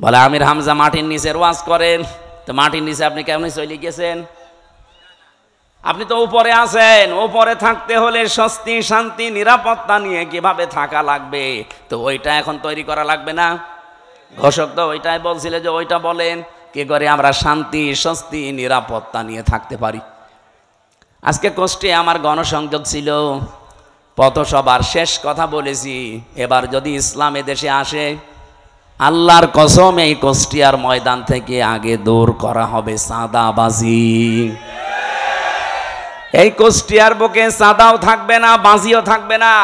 বলে আমির হামজা মাটির নিচের ওয়াজ করেন, তো মাটির নিচে আপনি কেমন চলে গেছেন? আপনি তো উপরে আছেন, উপরে থাকতে হলে স্বস্তি শান্তি নিরাপত্তা নিয়ে কিভাবে থাকা লাগবে, তো ওইটা এখন তৈরি করা লাগবে না? ঘোষক তো ওইটাই বলছিল যে ওইটা বলেন কি করে আমরা শান্তি স্বস্তি নিরাপত্তা নিয়ে থাকতে পারি। আজকে কষ্টে আমার গণসংযোগ ছিল, পথসভার শেষ কথা বলেছি, এবার যদি ইসলাম এদেশে আসে আল্লাহর কসম এই কুষ্টিয়ার ময়দান থেকে আগে দূর করা হবে চাঁদাবাজি। এই কুষ্টিয়ার বুকে চাঁদাও থাকবে না, বাজিও থাকবে না।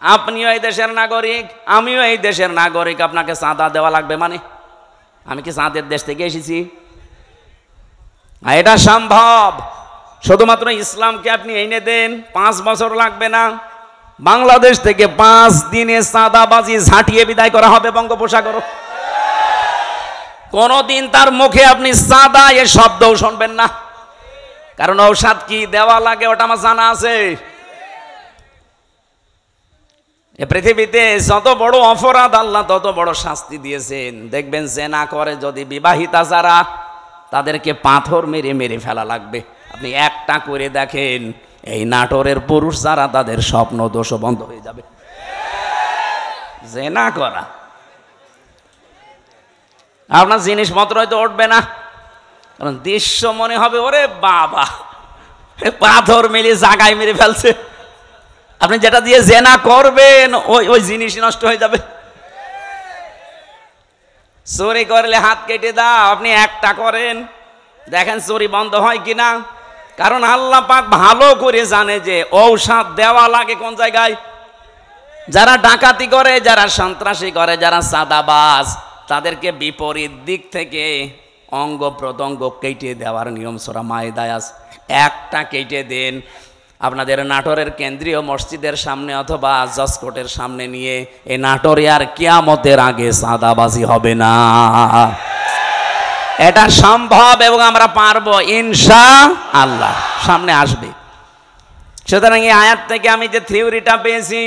আপনিও এই দেশের নাগরিক, আমিও এই দেশের নাগরিক, আপনাকে চাঁদা দেওয়া লাগবে মানে? আমি কি চাঁদের দেশ থেকে এসেছি? এটা সম্ভব, শুধুমাত্র ইসলামকে আপনি এনে দেন, 5 বছর লাগবে না। বাংলাদেশ থেকে 5 দিনে চাঁদাবাজি ঝাঁটিয়ে বিদায় করা হবে বঙ্গোপসাগর। কোনদিন তার মুখে আপনি চাঁদা এ শব্দও শুনবেন না, কারণ ঔষধ কি দেওয়া লাগে ওটা আমার জানা আছে। এ পৃথিবীতে যত বড় অপরাধ আল্লাহ তত বড় শাস্তি দিয়েছেন। দেখবেন জেনা করে যদি বিবাহিতা যারা, তাদেরকে পাথর মেরে মেরে ফেলা লাগবে। আপনি একটা করে দেখেন, এই নাটোরের পুরুষ যারা তাদের স্বপ্ন দোষ বন্ধ হয়ে যাবে। জেনা করা আপনার জিনিসপত্র হয়তো উঠবে না, কারণ দৃশ্য মনে হবে ওরে বাবা পাথর মেরে জাগায় মেরে ফেলছে। আপনি যেটা দিয়ে জেনা করবেন ওই জিনিস নষ্ট হয়ে যাবে। চুরি করলে হাত কেটে দাও, আপনি একটা করেন দেখেন চুরি বন্ধ হয় কিনা। কারণ আল্লাহ পাক ভালো করে জানে যে ঔষধ দেওয়া লাগে কোন জায়গায়। যারা ডাকাতি করে, যারা সন্ত্রাসী করে, যারা চাঁদাবাজ, তাদেরকে বিপরীত দিক থেকে অঙ্গ প্রত্যঙ্গ কেটে দেওয়ার নিয়ম সূরা মায়েদায় আছে। একটা কেটে দেন, আপনাদের নাটোরের কেন্দ্রীয় মসজিদের সামনে অথবা জজকোর্টের সামনে নিয়ে এই নাটোরে আর কিয়ামতের আগে চাঁদাবাজি হবে না। এটা সম্ভব এবং আমরা পারবো ইনশাআল্লাহ, সামনে আসবে। সুতরাং এই আয়াত থেকে আমি যে থিওরিটা পেয়েছি,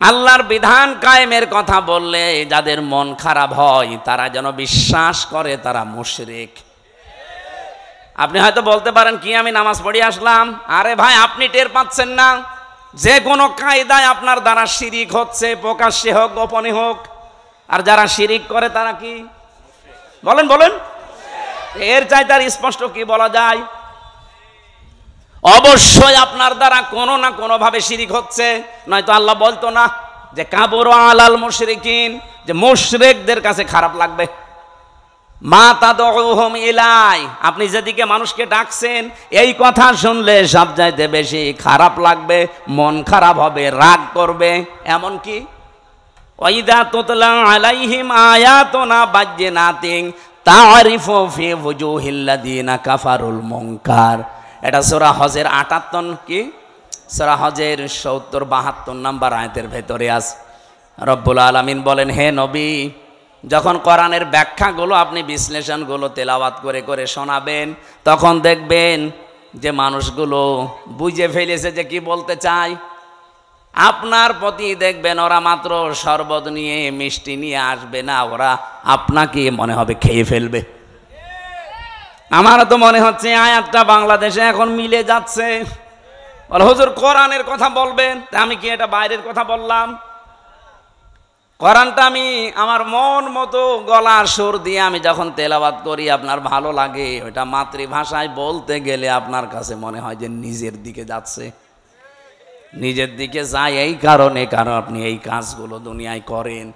আল্লাহর বিধান কায়েমের কথা বললে যাদের মন খারাপ হয় তারা যেন বিশ্বাস করে তারা মুশরিক। আপনি হয়তো বলতে পারেন কি আমি নামাজ পড়ে আসলাম, আরে ভাই আপনি টের পাচ্ছেন না যে কোনো কায়দায় আপনার দ্বারা শিরিক হচ্ছে, প্রকাশ্যে হোক গোপনে হোক। আর যারা শিরিক করে তারা কি বলেন বলেন, এর চাইতে আর স্পষ্ট কি বলা যায়? অবশ্যই আপনার দ্বারা কোনো না কোনো ভাবে শিরিক হচ্ছে, নয়তো আল্লাহ বলতো না যে কাবুর আলাল মুশরিকিন, যে মুশরিকদের কাছে খারাপ লাগবে। মা তাদউহুম ইলাই, আপনি যেদিকে মানুষকে ডাকছেন এই কথা শুনলে সবচাইতে বেশি খারাপ লাগবে, মন খারাপ হবে, রাগ করবে। এমনকি ওয়াইদা তুতলা আলাইহিম আয়াতুনা বাজ্জিনাতিন তারিফু ফি ওয়ুজুহিল্লাযিনা কাফারুল মুনকার। এটা সূরা হজের 58 কি সূরা হজের 70-72 নম্বর আয়াতের ভেতরে আছে। রব্বুল আলামিন বলেন, হে নবী, যখন কোরআনের ব্যাখ্যাগুলো আপনি বিশ্লেষণগুলো তেলাওয়াত করে করে শোনাবেন, তখন দেখবেন যে মানুষগুলো বুঝে ফেলেছে যে কি বলতে চায়। আপনার প্রতি দেখবেন ওরা মাত্র শরবত নিয়ে মিষ্টি নিয়ে আসবে না, ওরা আপনাকে মনে হবে খেয়ে ফেলবে। আমার তো মনে হচ্ছে আয়াতটা বাংলাদেশে এখন মিলে যাচ্ছে। বলে হুজুর কোরআনের কথা বলবেন, তা আমি কি এটা বাইরের কথা বললাম? কোরআনটা আমি আমার মন মতো গলার সুর দিয়ে আমি যখন তেলাওয়াত করি আপনার ভালো লাগে। ওইটা মাতৃভাষায় বলতে গেলে আপনার কাছে মনে হয় যে নিজের দিকে যাচ্ছে, নিজের দিকে যায়। এই কারণে কারণ আপনি এই কাজগুলো দুনিয়ায় করেন।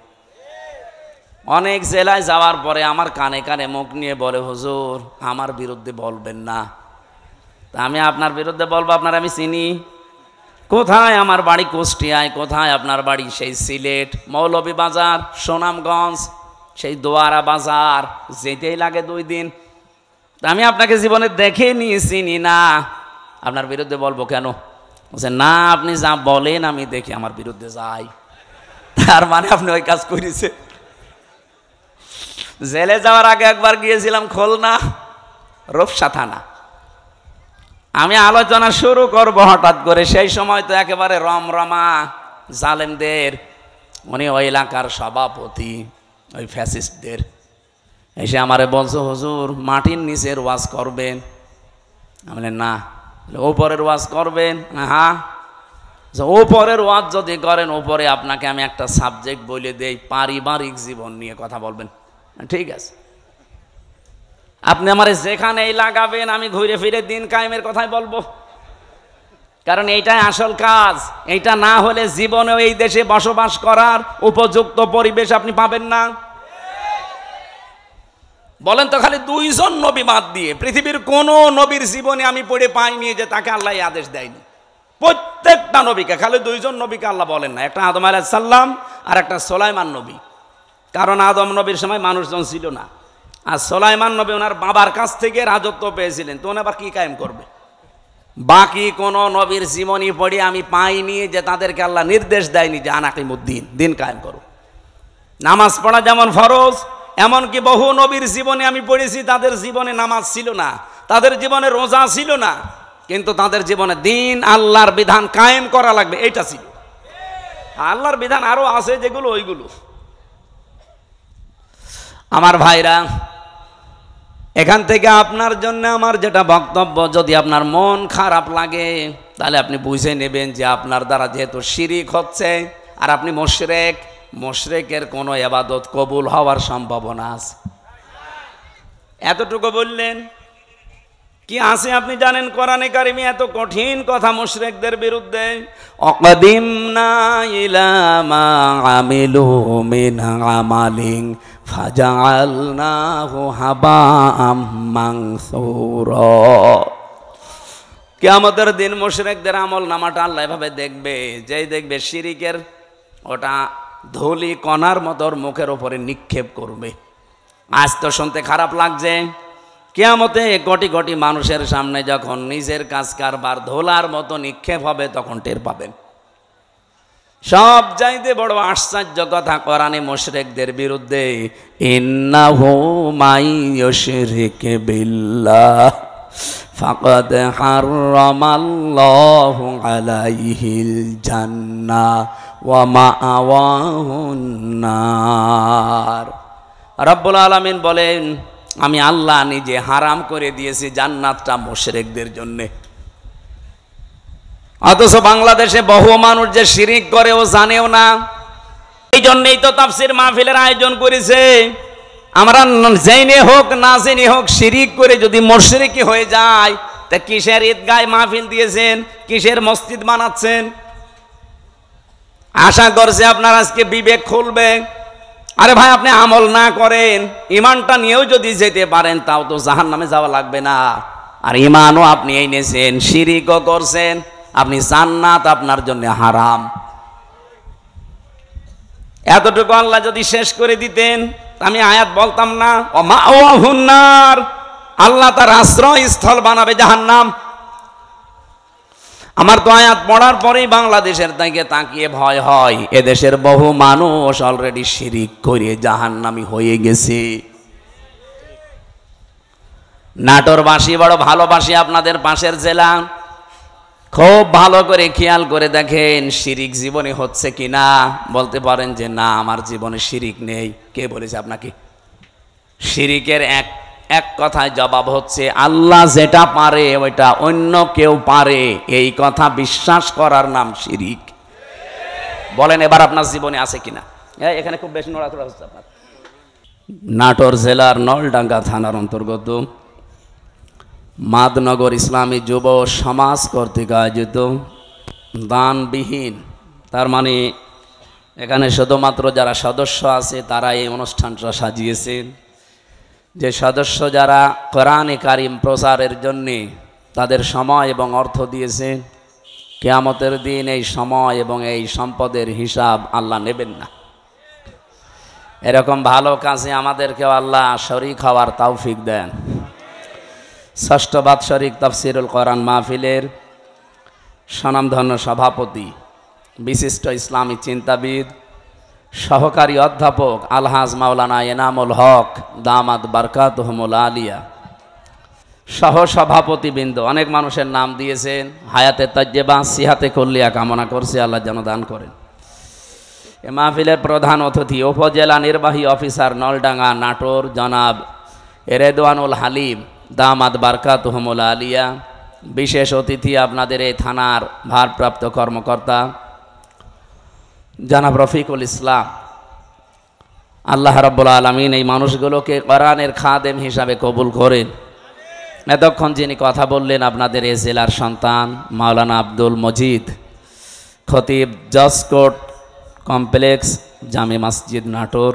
অনেক জেলায় যাওয়ার পরে আমার কানে কানে মুখ নিয়ে বলে, হুজুর আমার বিরুদ্ধে বলবেন না। তা আমি আপনার বিরুদ্ধে বলবো? আপনার আমি চিনি? কোথায় আমার বাড়ি কুষ্টিয়ায়, কোথায় আপনার বাড়ি সেই সিলেট, মৌলভীবাজার, সুনামগঞ্জ, সেই দোয়ারা বাজার, যেতেই লাগে 2 দিন। তা আমি আপনাকে জীবনে দেখিনি, চিনি না, আপনার বিরুদ্ধে বলবো কেন? বলছে না, আপনি যা বলেন আমি দেখি আমার বিরুদ্ধে যাই। তার মানে আপনি ওই কাজ করেছে। জেলে যাওয়ার আগে একবার গিয়েছিলাম খুলনা রূপসা থানা। আমি আলোচনা শুরু করব হঠাৎ করে, সেই সময় তো একেবারে রমরমা জালেমদের, উনি ওই এলাকার সভাপতি, ওই ফ্যাসিস্টদের। এসে আমারে বলছো হুজুর মাটির নিচের ওয়াজ করবেন, আমি বললাম না। ওপরের ওয়াজ করবেন? হ্যাঁ। ওপরের ওয়াজ যদি করেন, ওপরে আপনাকে আমি একটা সাবজেক্ট বলে দেই, পারিবারিক জীবন নিয়ে কথা বলবেন। ঠিক আছে, আপনি আমারে যেখানেই লাগাবেন আমি ঘুরে ফিরে দিন কায়েমের কথাই বলবো, কারণ এইটাই আসল কাজ। এইটা না হলে জীবনেও এই দেশে বসবাস করার উপযুক্ত পরিবেশ আপনি পাবেন না। বলেন তো, খালি 2 জন নবী বাদ দিয়ে পৃথিবীর কোন নবীর জীবনে আমি পড়ে পাইনি যে তাকে আল্লাহ আদেশ দেয়নি। প্রত্যেকটা নবীকে, খালি 2 জন নবীকে আল্লাহ বলেন না, একটা আদম আলাইহিস সালাম আর একটা সুলাইমান নবী। কারণ আদম নবীর সময় মানুষজন ছিল না, আর সুলাইমান নবী ওনার বাবার কাছ থেকে রাজত্ব পেয়েছিলেন, তো উনি আবার কি কায়েম করবে? বাকি কোন নবীর জীবনী পড়ে আমি পাইনি যে তাদেরকে আল্লাহ নির্দেশ দেয়নি যে আনাকিমুদ্দিন, দিন কায়েম করো। নামাজ পড়া যেমন ফরজ, এমনকি বহু নবীর জীবনে আমি পড়েছি তাদের জীবনে নামাজ ছিল না, তাদের জীবনে রোজা ছিল না, কিন্তু তাদের জীবনে দিন আল্লাহর বিধান কায়েম করা লাগবে এইটা ছিল। আল্লাহর বিধান আরো আছে যেগুলো, ওইগুলো। আমার ভাইরা, এখান থেকে আপনার জন্য আমার যেটা বক্তব্য, যদি আপনার মন খারাপ লাগে তাহলে আপনি বুঝে নেবেন যে আপনার দ্বারা যেহেতু শিরিক হচ্ছে আর আপনি মুশরিক, মুশরিকের কোনো ইবাদত কবুল হওয়ার সম্ভাবনা আছে। এতটুকু বললেন। কি আছে আপনি জানেন কোরআনে কারিমে এত কঠিন কথা মুশরিকদের বিরুদ্ধে? অকদিমনা ইলা মা আমিলু মিন আমালিন ফাজআলনাহু হাবাআম মানসুরা। কিয়ামতের দিন মুশরিকদের আমল নামাটা আল্লাহ এভাবে দেখবে, যেই দেখবে শিরিকের ওটা ধুলি কণার মতো মুখের উপরে নিক্ষেপ করবে। আজ তো শুনতে খারাপ লাগছে, কিয়ামতে কোটি কোটি মানুষের সামনে যখন নিজের কাজ কারবার ধোলার মতো নিক্ষেপ হবে তখন টের পাবেন। সব চাইতে বড় আশ্চর্য কথা কোরআনে মুশরিকদের বিরুদ্ধে, ইন্নাহু মাই ইউশরিক বিল্লাহ ফাকাদ হারামাল্লাহু আলাইহিল জান্নাহ ওয়া মাআওয়াহুন নার। রব্বুল আলামিন বলেন, আমি আল্লাহ নিজে হারাম করে দিয়েছি জান্নাতটা মুশরিকদের জন্য। অথচ বাংলাদেশে বহু মানুষ যে শিরিক করে ও জানেও না। এই জন্যই তো তাফসীর মাহফিলের আয়োজন করেছে। আমরা জেনে হোক না জেনে হোক শিরিক করে যদি মুশরিকি হয়ে যায়, তা কিসের ঈদগায় মাহফিল দিয়েছেন, কিসের মসজিদ বানাচ্ছেন? আশা করছে আপনার আজকে বিবেক খুলবে। আরে ভাই, আপনি আমল না করেন, ইমানটা নিয়েও যদি যেতে পারেন তাও তো জাহান্নামে যাওয়া লাগবে না। আর ইমানও আপনি এনেছেন, শিরিকও করছেন, আপনি জান্নাত আপনার জন্য হারাম। এতটুকু আল্লাহ যদি শেষ করে দিতেন আমি আয়াত বলতাম না, ও মাওয়াহুন নার, আল্লাহ তার আশ্রয়স্থল বানাবে জাহান্নাম। আমার তো আয়াত পড়ার পরেই বাংলাদেশের দিকে তাকিয়ে ভয় হয়, এদেশের বহু মানুষ অলরেডি শিরিক করে জাহান্নামী হয়ে গেছে। নাটোরবাসী বড় ভালোবাসি আপনাদের পাশের জেলা, খুব ভালো করে খেয়াল করে দেখেন শিরিক জীবনে হচ্ছে কিনা। বলতে পারেন যে না, আমার জীবনে শিরিক নেই। কে বলেছে আপনাকে? শিরিকের এক কথায় জবাব হচ্ছে, আল্লাহ যেটা পারে ওইটা অন্য কেউ পারে, এই কথা বিশ্বাস করার নাম শিরিক। বলেন এবার আপনার জীবনে আছে কিনা? এখানে খুব বেশি নড়াচড়া হচ্ছে আপনার। নাটোর জেলার নলডাঙ্গা থানার অন্তর্গত মাদনগর ইসলামী যুব সমাজ কর্তৃক আয়োজিত দানবিহীন, তার মানে এখানে শুধুমাত্র যারা সদস্য আছে তারা এই অনুষ্ঠানটা সাজিয়েছেন। যে সদস্য যারা কোরআনে কারিম প্রচারের জন্যে তাদের সময় এবং অর্থ দিয়েছেন, কিয়ামতের দিন এই সময় এবং এই সম্পদের হিসাব আল্লাহ নেবেন না। এরকম ভালো কাজে আমাদেরকেও আল্লাহ শরীক হওয়ার তৌফিক দেন। ষষ্ঠ বাৎসরিক তাফসীরুল কোরআন মাহফিলের স্বনামধন্য সভাপতি, বিশিষ্ট ইসলামী চিন্তাবিদ, সহকারী অধ্যাপক আলহাজ মাওলানা এনামুল হক দামাত বারকাতুহুমুল আলিয়া, সহ সভাপতিবৃন্দ, অনেক মানুষের নাম দিয়েছেন, হায়াতে তাজ্জেবা সিহাতে কুল্লিয়া কামনা করছি, আল্লাহ যেন দান করেন। এ মাহফিলের প্রধান অতিথি উপজেলা নির্বাহী অফিসার নলডাঙ্গা নাটোর জনাব রেদওয়ানুল হালিম দামাত বারকাতুহুমুল আলিয়া, বিশেষ অতিথি আপনাদের এই থানার ভারপ্রাপ্ত কর্মকর্তা জনাব রফিকুল ইসলাম। আল্লাহ রাব্বুল আলামিন এই মানুষগুলোকে কোরআনের খাদেম হিসাবে কবুল করেন। এতক্ষণ যিনি কথা বললেন আপনাদের এই জেলার সন্তান মাওলানা আব্দুল মজিদ, খতিব জসকোট কমপ্লেক্স জামে মসজিদ নাটোর।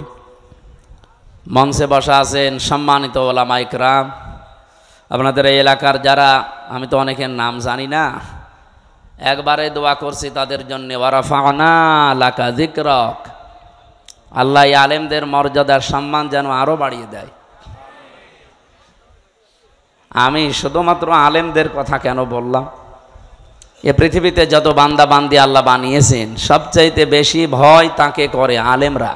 মঞ্চে বসা আছেন সম্মানিত ওলামা ইকরাম, আপনাদের এই এলাকার যারা, আমি তো অনেকের নাম জানি না, একবারে দোয়া করছি তাদের জন্য, ওয়ারাফা'না লাকা যিকরাক, আল্লাহ এই আলেমদের মর্যাদার সম্মান যেন আরো বাড়িয়ে দেয়। আমি শুধুমাত্র আলেমদের কথা কেন বললাম, এ পৃথিবীতে যত বান্দা বান্দি আল্লাহ বানিয়েছেন সবচাইতে বেশি ভয় তাকে করে আলেমরা।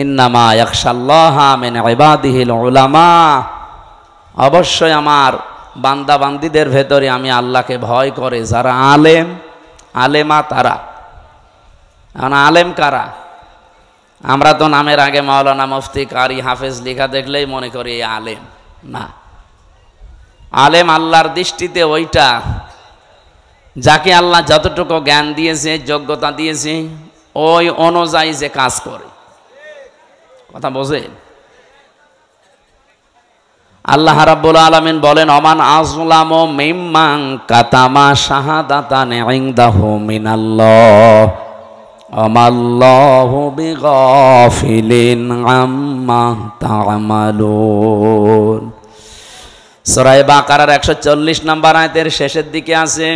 ইন্নামা ইয়াখশাল্লাহা মিন ইবাদিহিল উলামা, অবশ্যই আমার বান্দা বান্দিদের ভেতরে আমি আল্লাহকে ভয় করে যারা আলেম আলেমা তারা। এখন আলেম কারা? আমরা তো নামের আগে মাওলানা মুফতি কারি হাফেজ লেখা দেখলেই মনে করি এই আলেম না। আলেম আল্লাহর দৃষ্টিতে ওইটা যাকে আল্লাহ যতটুকু জ্ঞান দিয়েছে যোগ্যতা দিয়েছে ওই অনুযায়ী যে কাজ করে। কথা বোঝেন? আল্লাহ রাব্বুল আলামিন বলেন, অমান আযলামু মিম্মান কাতামা শাহাদাতান ইনদাহু মিনাল্লাহ আমাল্লাহু বিগাফিলিন আম্মা তা'মালুন। সূরা বাকারার 140 নম্বর আয়াতের শেষের দিকে আছে,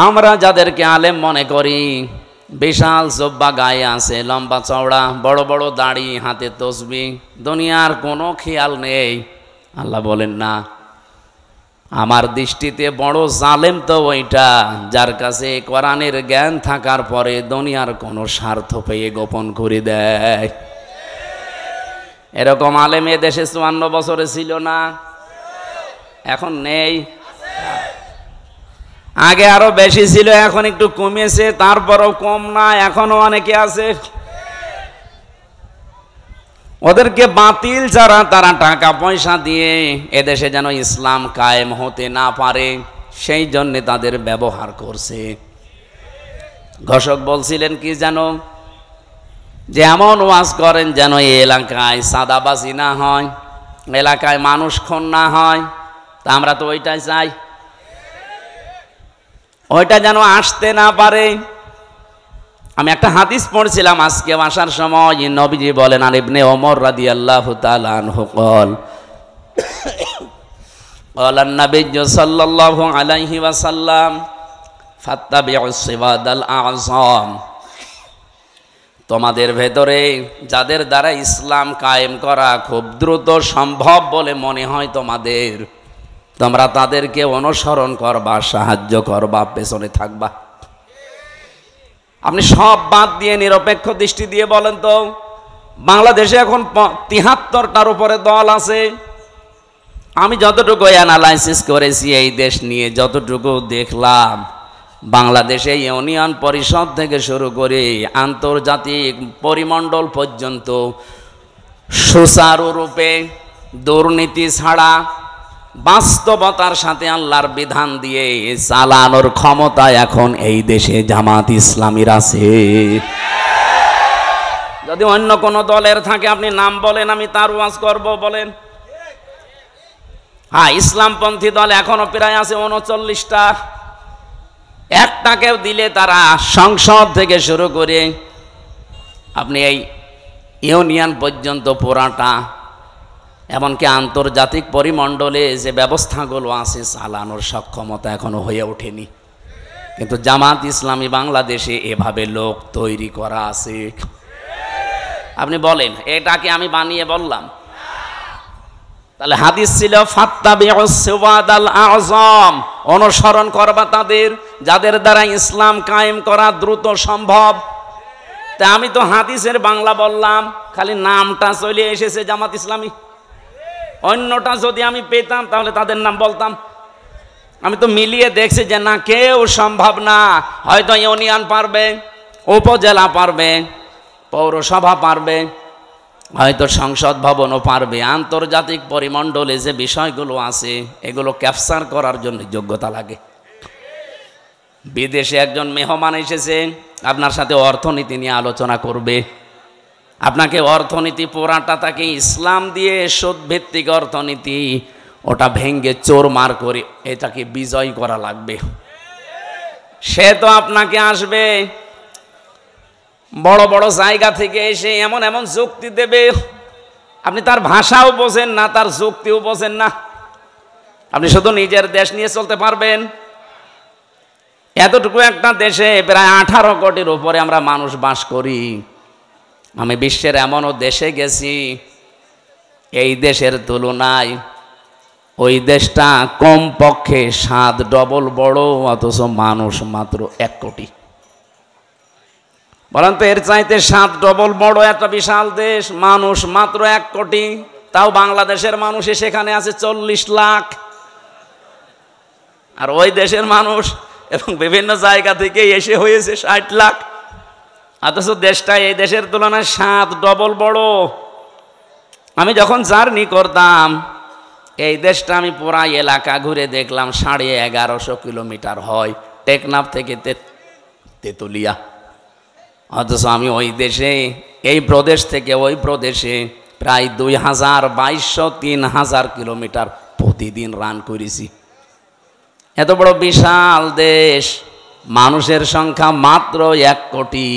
আমরা যাদেরকে আলেম মনে করি, বিশাল জব্বা গায়ে আছে, লম্বা চওড়া, বড় বড় দাড়ি, হাতে তসবিহ, দুনিয়ার কোনো খেয়াল নেই। আল্লাহ বলেন না, আমার দৃষ্টিতে বড় জালেম তো ওইটা যার কাছে কোরআনের জ্ঞান থাকার পরে দুনিয়ার কোনো স্বার্থ পেয়ে গোপন করে দেয়। এরকম আলেম এ দেশে 54 বছরে ছিল না, এখন নেই। আগে আরো বেশি ছিল, এখন একটু কমেছে, তারপরও কম না, এখনো অনেকে আছে। ওদেরকে বাতিল ছাড়া তারা টাকা পয়সা দিয়ে এদেশে যেন ইসলাম কায়েম হতে না পারে সেই জন্য তাদের ব্যবহার করছে। ঘোষক বলছিলেন কি জানো, যে এমন ওয়াজ করেন যেন এই এলাকায় সাদাবাজি না হয়, এলাকায় মানুষ খুন না হয়। তা আমরা তো ওইটাই চাই, ওইটা যেন আসতে না পারে। আমি একটা হাদিস পড়ছিলাম আজকে আসার সময়, নবীজি বলেন, আর ইবনে ওমর রাদিয়াল্লাহু তাআলা আনহু قال قال النبي صلى الله عليه وسلم فاتبعوا الصراط الأعظم। তোমাদের ভেতরে যাদের দ্বারা ইসলাম কায়েম করা খুব দ্রুত সম্ভব বলে মনে হয় তোমাদের, তোমরা তাদেরকে অনুসরণ করবা, সাহায্য করবা, পেছনে থাকবা। আপনি সব বাদ দিয়ে নিরপেক্ষ দৃষ্টি দিয়ে বলেন তো, বাংলাদেশে এখন ৭৩টার উপরে দল আছে। আমি যতটুকু অ্যানালাইসিস করেছি এই দেশ নিয়ে, যতটুকু দেখলাম, বাংলাদেশে ইউনিয়ন পরিষদ থেকে শুরু করে আন্তর্জাতিক পরিমণ্ডল পর্যন্ত সুচারুরূপে দুর্নীতি ছাড়া বাস্তবতার সাথে আল্লাহর বিধান দিয়ে চালানোর ক্ষমতা এখন এই দেশে জামাত ইসলামীর আছে। যদি অন্য কোন দলের থাকে আপনি নাম বলেন, আমি তার ওয়াজ করব, বলেন। হ্যাঁ, ইসলামপন্থী দল এখনো প্রায় আছে 39টা। একটাকেও দিলে তারা সংসদ থেকে শুরু করে আপনি এই ইউনিয়ন পর্যন্ত পুরাটা, এমনকি আন্তর্জাতিক পরিমণ্ডলে যে ব্যবস্থাগুলো আছে চালানোর সক্ষমতা এখনো হয়ে ওঠেনি। কিন্তু জামাত ইসলামী বাংলাদেশে এভাবে লোক তৈরি করা আছে। আপনি বলেন, এটাকে আমি বানিয়ে বললাম? তাহলে হাদিস ছিল ফাত্তাবিউস সিরাতাল আযম, অনুসরণ করবা তাদের যাদের দ্বারা ইসলাম কায়েম করা দ্রুত সম্ভব। তা আমি তো হাদিসের বাংলা বললাম, খালি নামটা চলে এসেছে জামাত ইসলামী। অন্যটা যদি আমি পেতাম তাহলে তাদের নাম বলতাম। আমি তো মিলিয়ে দেখছি যে না, কেউ সম্ভব না। হয়তো ইউনিয়ন পারবে, উপজেলা পারবে, পৌরসভা পারবে, হয়তো সংসদ ভবনও পারবে। আন্তর্জাতিক পরিমণ্ডলে যে বিষয়গুলো আছে এগুলো ক্যাপচার করার জন্য যোগ্যতা লাগে। বিদেশে একজন মেহমান এসেছে, আপনার সাথে অর্থনীতি নিয়ে আলোচনা করবে। আপনাকে অর্থনীতি পুরাটা তাকে ইসলাম দিয়ে সুদ ভিত্তিক অর্থনীতি ওটা ভেঙ্গে চোরমার করে এটাকে বিজয় করা লাগবে। সে তো আপনাকে আসবে বড় বড় জায়গা থেকে এসে এমন এমন যুক্তি দেবে, আপনি তার ভাষাও বোঝেন না, তার যুক্তিও বোঝেন না। আপনি শুধু নিজের দেশ নিয়ে চলতে পারবেন। এতটুকু একটা দেশে প্রায় 18 কোটির উপরে আমরা মানুষ বাস করি। আমি বিশ্বের এমনও দেশে গেছি, এই দেশের তুলনায় ওই দেশটা কমপক্ষে 7 ডবল বড়, অথচ মানুষ মাত্র 1 কোটি। বলেন তো, এর চাইতে 7 ডবল বড় একটা বিশাল দেশ, মানুষ মাত্র 1 কোটি। তাও বাংলাদেশের মানুষ সেখানে আছে 40 লাখ। আর ওই দেশের মানুষ এবং বিভিন্ন জায়গা থেকে এসে হয়েছে 60 লাখ। অথচ দেশটা এই দেশের তুলনায় 7 ডবল বড়। আমি যখন জার্নি করতাম এই দেশটা, আমি পুরা এলাকা ঘুরে দেখলাম 1150 কিলোমিটার হয় টেকনাফ থেকে তেতুলিয়া। অথচ আমি ওই দেশে, এই প্রদেশ থেকে ওই প্রদেশে প্রায় 2200-3000 কিলোমিটার প্রতিদিন রান করেছি। এত বড় বিশাল দেশ, মানুষের সংখ্যা মাত্র 1 কোটি।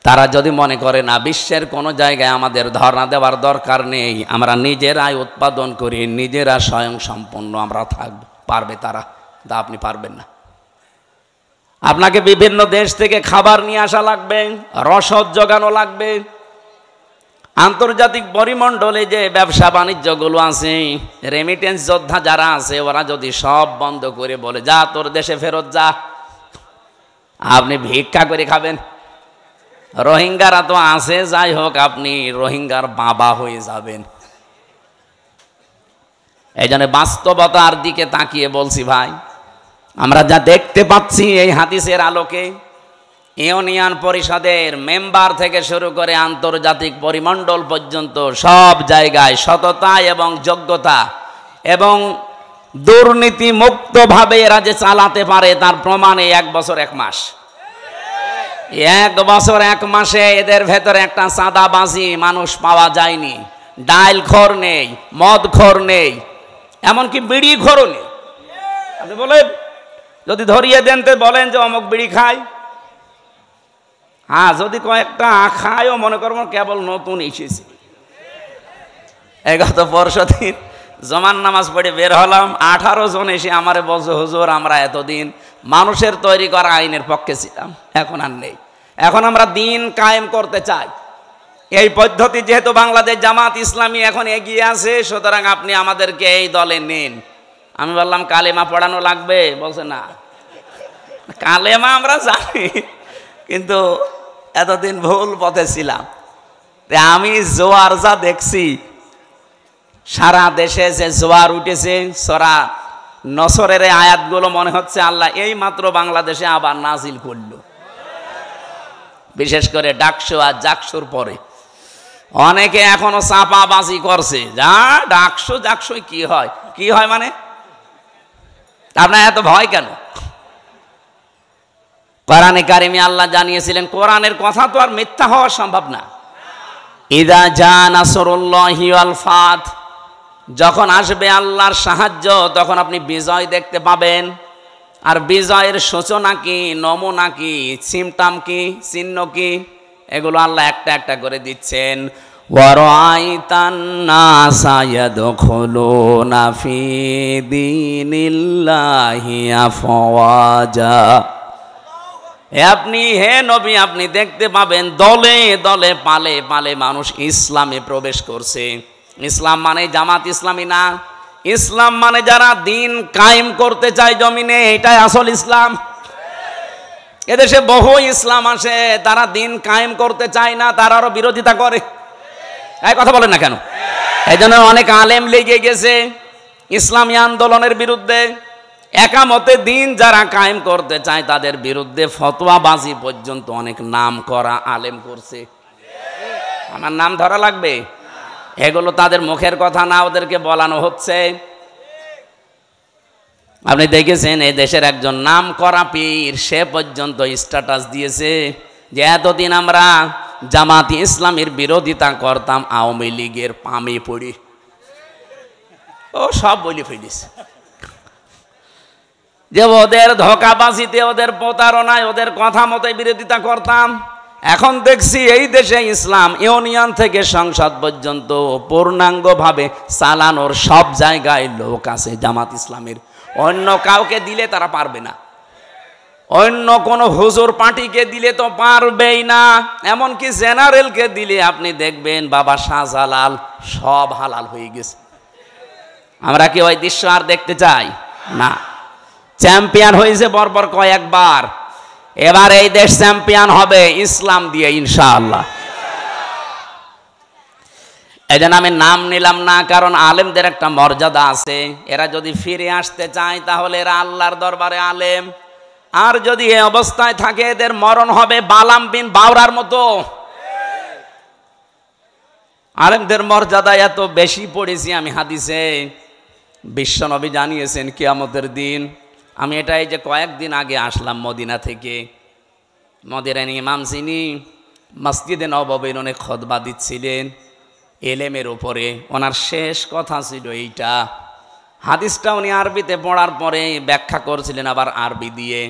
তারা যদি মনে করে না বিশ্বের কোনো জায়গায় আমাদের ধর্ণা দেওয়ার দরকার নেই, আমরা নিজেরাই উৎপাদন করি, নিজেরা স্বয়ং সম্পন্ন আমরা থাকব, পারবে তারা। তা আপনি পারবেন না। আপনাকে বিভিন্ন দেশ থেকে খাবার নিয়ে আসা লাগবে, রসদ জোগানো লাগবে। আন্তর্জাতিক পরিমণ্ডলে যে ব্যবসা বাণিজ্যগুলো আছে, রেমিটেন্স যোদ্ধা যারা আছে, ওরা যদি সব বন্ধ করে বলে যা তোর দেশে ফেরত যা, আপনি ভিক্ষা করে খাবেন। রোহিঙ্গারা তো আছে, যাই হোক আপনি রোহিঙ্গার বাবা হয়ে যাবেন। এই জন্য বাস্তবতার দিকে তাকিয়ে বলছি ভাই, আমরা যা দেখতে পাচ্ছি এই হাদিসের আলোকে, ইউনিয়ন পরিষদের মেম্বার থেকে শুরু করে আন্তর্জাতিক পরিমণ্ডল পর্যন্ত সব জায়গায় সততা এবং যোগ্যতা এবং দুর্নীতি মুক্তভাবে এরা যে চালাতে পারে তার প্রমাণে 1 বছর 1 মাস। 1 বছর 1 মাসে এদের ভেতরে একটা চাঁদাবাজি মানুষ পাওয়া যায়নি। ডাইলখোর নেই, মদখোর নেই, এমনকি বিড়িখোরও নেই। আপনি বলেন, যদি ধরিয়ে দেন তো বলেন যে অমুক বিড়ি খায়। হ্যাঁ, যদি কয়েকটা খায়ও মনে করবো কেবল নতুন এসেছে। এই গত পরশুদিন জমান নামাজ পড়ে বের হলাম, 18 জন এসে আমারে বলছে হুজুর আমরা এতদিন মানুষের তৈরি করা আইনের পক্ষে ছিলাম, এখন আর নেই। এখন আমরা দিন কায়েম করতে চাই। এই পদ্ধতি যেহেতু বাংলাদেশ জামাত ইসলামী এখন এগিয়ে আছে, সুতরাং আপনি আমাদেরকে এই দলে নিন। আমি বললাম কালেমা পড়ানো লাগবে? বলছে না, কালেমা আমরা জানি, কিন্তু এতদিন ভুল পথে ছিলাম। আমি জোয়ার যা দেখছি, সারা দেশে যে জোয়ার উঠেছে, সরা নসরের আয়াতগুলো মনে হচ্ছে আল্লাহ এই মাত্র বাংলাদেশে আবার নাজিল করল। বিশেষ করে ডাকসু আর জাকসুর পরে অনেকে এখনো চাপাবাজি করছে, যা ডাকসু জাকসু কি হয়, কি হয় মানে আপনার এত ভয় কেন? কোরআনে কারিমে আল্লাহ জানিয়েছিলেন, কোরআনের কথা তো আর মিথ্যা হওয়া সম্ভব না। ইদা জা নাসরুল্লাহি ওয়াল ফাত, যখন আসবে আল্লাহর সাহায্য তখন আপনি বিজয় দেখতে পাবেন। আর বিজয়ের সূচনা কি, নমুনা কি, সিমটাম কি, চিহ্ন কি, এগুলো আল্লাহ একটা একটা করে দিচ্ছেন। ওয়ারাআইতান নাসা ইয়াদখুলুনা ফি দীনিল্লাহি আফওয়াজা, আপনি হে নবী আপনি দেখতে পাবেন দলে দলে পালে পালে মানুষ ইসলামে প্রবেশ করছে। ইসলাম মানে জামাত ইসলামী না, ইসলাম মানে যারা দিন কায়েম করতে চায় জমিনে, এটাই আসল ইসলাম। এদেশে বহু ইসলাম আসে, তারা দিন কায়েম করতে চায় না, তারা আরো বিরোধিতা করে। এই কথা বলেন না কেন? এই জন্য অনেক আলেম লেগে গেছে ইসলামী আন্দোলনের বিরুদ্ধে, একামতে দিন যারা কায়েম করতে চায় তাদের বিরুদ্ধে ফতোয়াবাজি পর্যন্ত অনেক নাম করা আলেম করছে। আমার নাম ধরা লাগবে? এগুলো তাদের মুখের কথা না, ওদেরকে বলানো হচ্ছে। আপনি দেখেছেন এই দেশের একজন নাম করা পীর, সে পর্যন্ত স্ট্যাটাস দিয়েছে যে এতদিন আমরা জামাতি ইসলামের বিরোধিতা করতাম, আওয়ামী লীগের পামে পড়ি। ও সব বলে ফেলিস যে ওদের ধোঁকাবাজিতে, ওদের প্রতারণায়, ওদের কথা মতো বিরোধিতা করতাম। এখন দেখছি এই দেশে ইসলাম ইউনিয়ন থেকে সংসদ পর্যন্ত পূর্ণাঙ্গভাবে চালানোর সব জায়গায় লোক আছে জামাত ইসলামের। অন্য কাউকে দিলে তারা পারবে না, অন্য কোনো হুজুর পার্টিকে দিলে তো পারবেই না। এমনকি জেনারেলকে দিলে আপনি দেখবেন বাবা শাহজালাল সব হালাল হয়ে গেছে। আমরা কি ওই দৃশ্য আর দেখতে চাই না? চ্যাম্পিয়ন হয়েছে বর্বর কয়েকবার, এবার এই দেশ চ্যাম্পিয়ন হবে ইসলাম দিয়ে ইনশাআল্লাহ। এই জন্য আমি নাম নিলাম না, কারণ আলেমদের একটা মর্যাদা আছে। এরা যদি ফিরে আসতে চায় তাহলে এরা আল্লাহর দরবারে আলেম, আর যদি এই অবস্থায় থাকে এদের মরণ হবে বালাম বিন বাওরার মতো। আলেমদের মর্যাদা এত বেশি পড়েছি আমি হাদিসে, বিশ্বনবী জানিয়েছেন কিয়ামতের দিন। আমি এটাই যে কয়েকদিন আগে আসলাম মদিনা থেকে, মদিনার ইমাম যিনি মসজিদে নববীর অনেক খুতবা দিচ্ছিলেন এলেমের উপরে, ওনার শেষ কথা ছিল এইটা। হাদিসটা উনি আরবিতে পড়ার পরে ব্যাখ্যা করছিলেন আবার আরবি দিয়ে।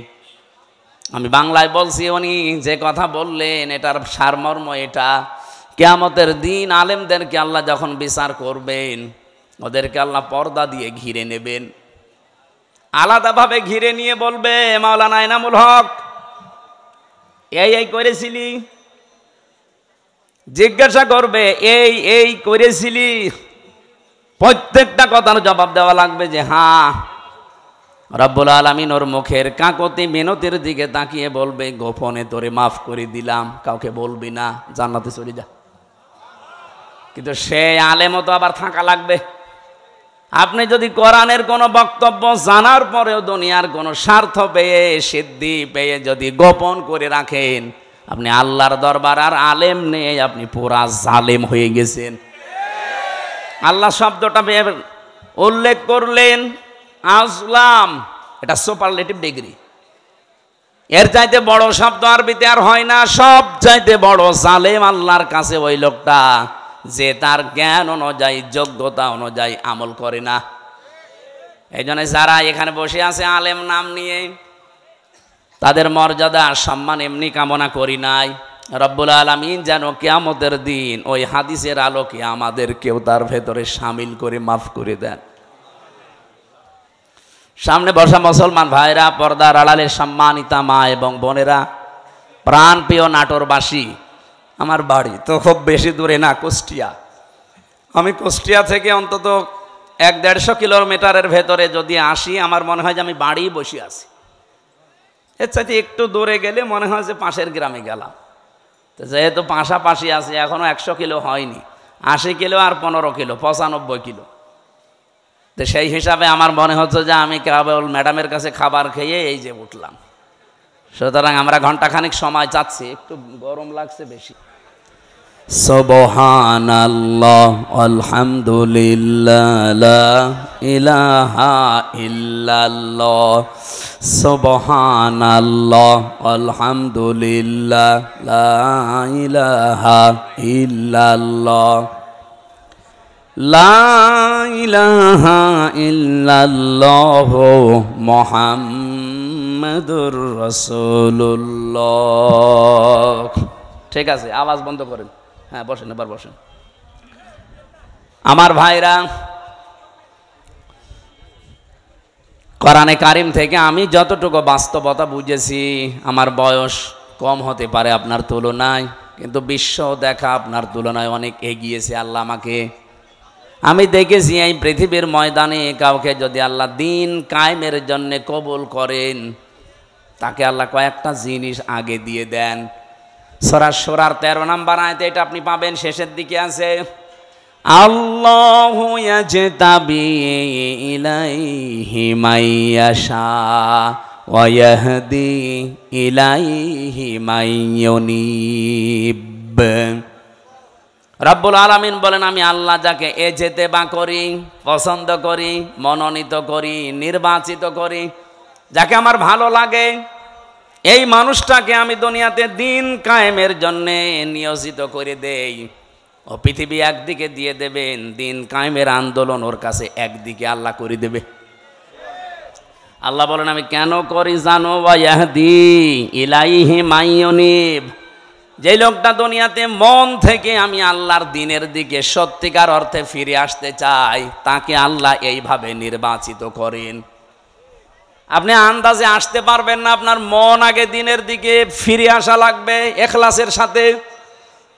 আমি বাংলায় বলছি, উনি যে কথা বললেন এটার সারমর্ম এটা, কিয়ামতের দিন আলেমদেরকে আল্লাহ যখন বিচার করবেন ওদেরকে আল্লাহ পর্দা দিয়ে ঘিরে নেবেন, আলাদাভাবে ঘিরে নিয়ে বলবে মাওলানা এনামুল হক এই করেছিলি, জিজ্ঞাসা করবে এই করেছিলি, প্রত্যেকটা কথার জবাব দেওয়া লাগবে যে হ্যাঁ। রব্বুল আলামিন ওর মুখের কাকতি মিনতির দিকে তাকিয়ে বলবে গোপনে তোরে মাফ করে দিলাম, কাউকে বলবি না, জান্নাতে চলে যা। কিন্তু সে আলেমও তো আবার থাকা লাগবে। আপনি যদি কোরআনের কোনো বক্তব্য জানার পরেও দুনিয়ার কোনো স্বার্থ পেয়ে, সিদ্ধি পেয়ে যদি গোপন করে রাখেন, আপনি আল্লাহর দরবার আর আলেম নেই, আপনি পুরা জালেম হয়ে গেছেন। আল্লাহ শব্দটা উল্লেখ করলেন আসলাম, এটা সুপারলেটিভ ডিগ্রি, এর চাইতে বড় শব্দ আরবিতে আর হয় না। সব চাইতে বড় জালেম আল্লাহর কাছে ওই লোকটা যে তার জ্ঞান অনুযায়ী, যোগ্যতা অনুযায়ী আমল করে না। এই জন্য যারা এখানে বসে আছে আলেম নাম নিয়ে, তাদের মর্যাদা সম্মান এমনি কামনা করি নাই। রব্বুল আলামিন যেন কিয়ামতের দিন ওই হাদিসের আলোকে আমাদেরকেও তার ভেতরে শামিল করে মাফ করে দেন। সামনে বসা মুসলমান ভাইরা, পর্দার আড়ালের সম্মানিতা মা এবং বোনেরা, প্রাণপ্রিয় নাটোরবাসী, আমার বাড়ি তো খুব বেশি দূরে না, কুষ্টিয়া। আমি কুষ্টিয়া থেকে অন্তত 1-150 কিলোমিটারের ভেতরে যদি আসি, আমার মনে হয় যে আমি বাড়ি বসে আছি। এর চাইতে একটু দূরে গেলে মনে হয় যে পাশের গ্রামে গেলাম। তো যেহেতু পাশাপাশি আছে, এখনো 100 কিলো হয়নি, 80 কিলো আর 15 কিলো, 95 কিলো। তো সেই হিসাবে আমার মনে হচ্ছে যে আমি কেবল ম্যাডামের কাছে খাবার খেয়ে এই যে উঠলাম। সুতরাং আমরা ঘন্টাখানিক সময় চাচ্ছি, একটু গরম লাগছে বেশি। সুবহানাল্লাহ আলহামদুলিল্লাহ লা ইলাহা ইল্লাল্লাহ, সুবহানাল্লাহ আলহামদুলিল্লাহ লা ইলাহা ইল্লাল্লাহ, লা ইলাহা ইল্লাল্লাহ মুহাম্মাদুর রাসূলুল্লাহ। ঠিক আছে, আওয়াজ বন্ধ করেন। হ্যাঁ বসেন, এবার বসেন। আমার ভাইরা, কোরআনে কারিম থেকে আমি যতটুকু বাস্তবতা বুঝেছি, আমার বয়স কম হতে পারে আপনার তুলনায়, কিন্তু বিশ্ব দেখা আপনার তুলনায় অনেক এগিয়েছে আল্লাহ আমাকে। আমি দেখেছি এই পৃথিবীর ময়দানে কাউকে যদি আল্লাহ দিন কায়েমের জন্য কবুল করেন, তাকে আল্লাহ কয়েকটা জিনিস আগে দিয়ে দেন। সূরা শূরার 13 নম্বর আয়াতে এটা আপনি পাবেন, শেষের দিকে আছে আল্লাহু ইয়াজতাবি ইলাইহি মাইয়াশা ওয়া ইয়াহদি ইলাইহি মাইয়ুনিব। রব্বুল আলামিন বলেন, আমি আল্লাহ যাকে এজেতেবা করি, পছন্দ করি, মনোনীত করি, নির্বাচিত করি, যাকে আমার ভালো লাগে, এই মানুষটাকে আমি দুনিয়াতে দিন কায়েমের জন্যে নিয়োজিত করে দেই। ও পৃথিবী একদিকে দিয়ে দেবেন, দিন কায়েমের আন্দোলন ওর কাছে একদিকে আল্লাহ করে দেবে। আল্লাহ বলেন, আমি কেন করি জানো? ওয়া ইয়াহদি ইলাইহি মাইয়ুনিব। যে লোকটা দুনিয়াতে মন থেকে আমি আল্লাহর দিনের দিকে সত্যিকার অর্থে ফিরে আসতে চাই, তাকে আল্লাহ এইভাবে নির্বাচিত করেন। আপনি আন্দাজে আসতে পারবেন না, আপনার মন আগে দিনের দিকে ফিরে আসা লাগবে ইখলাসের সাথে।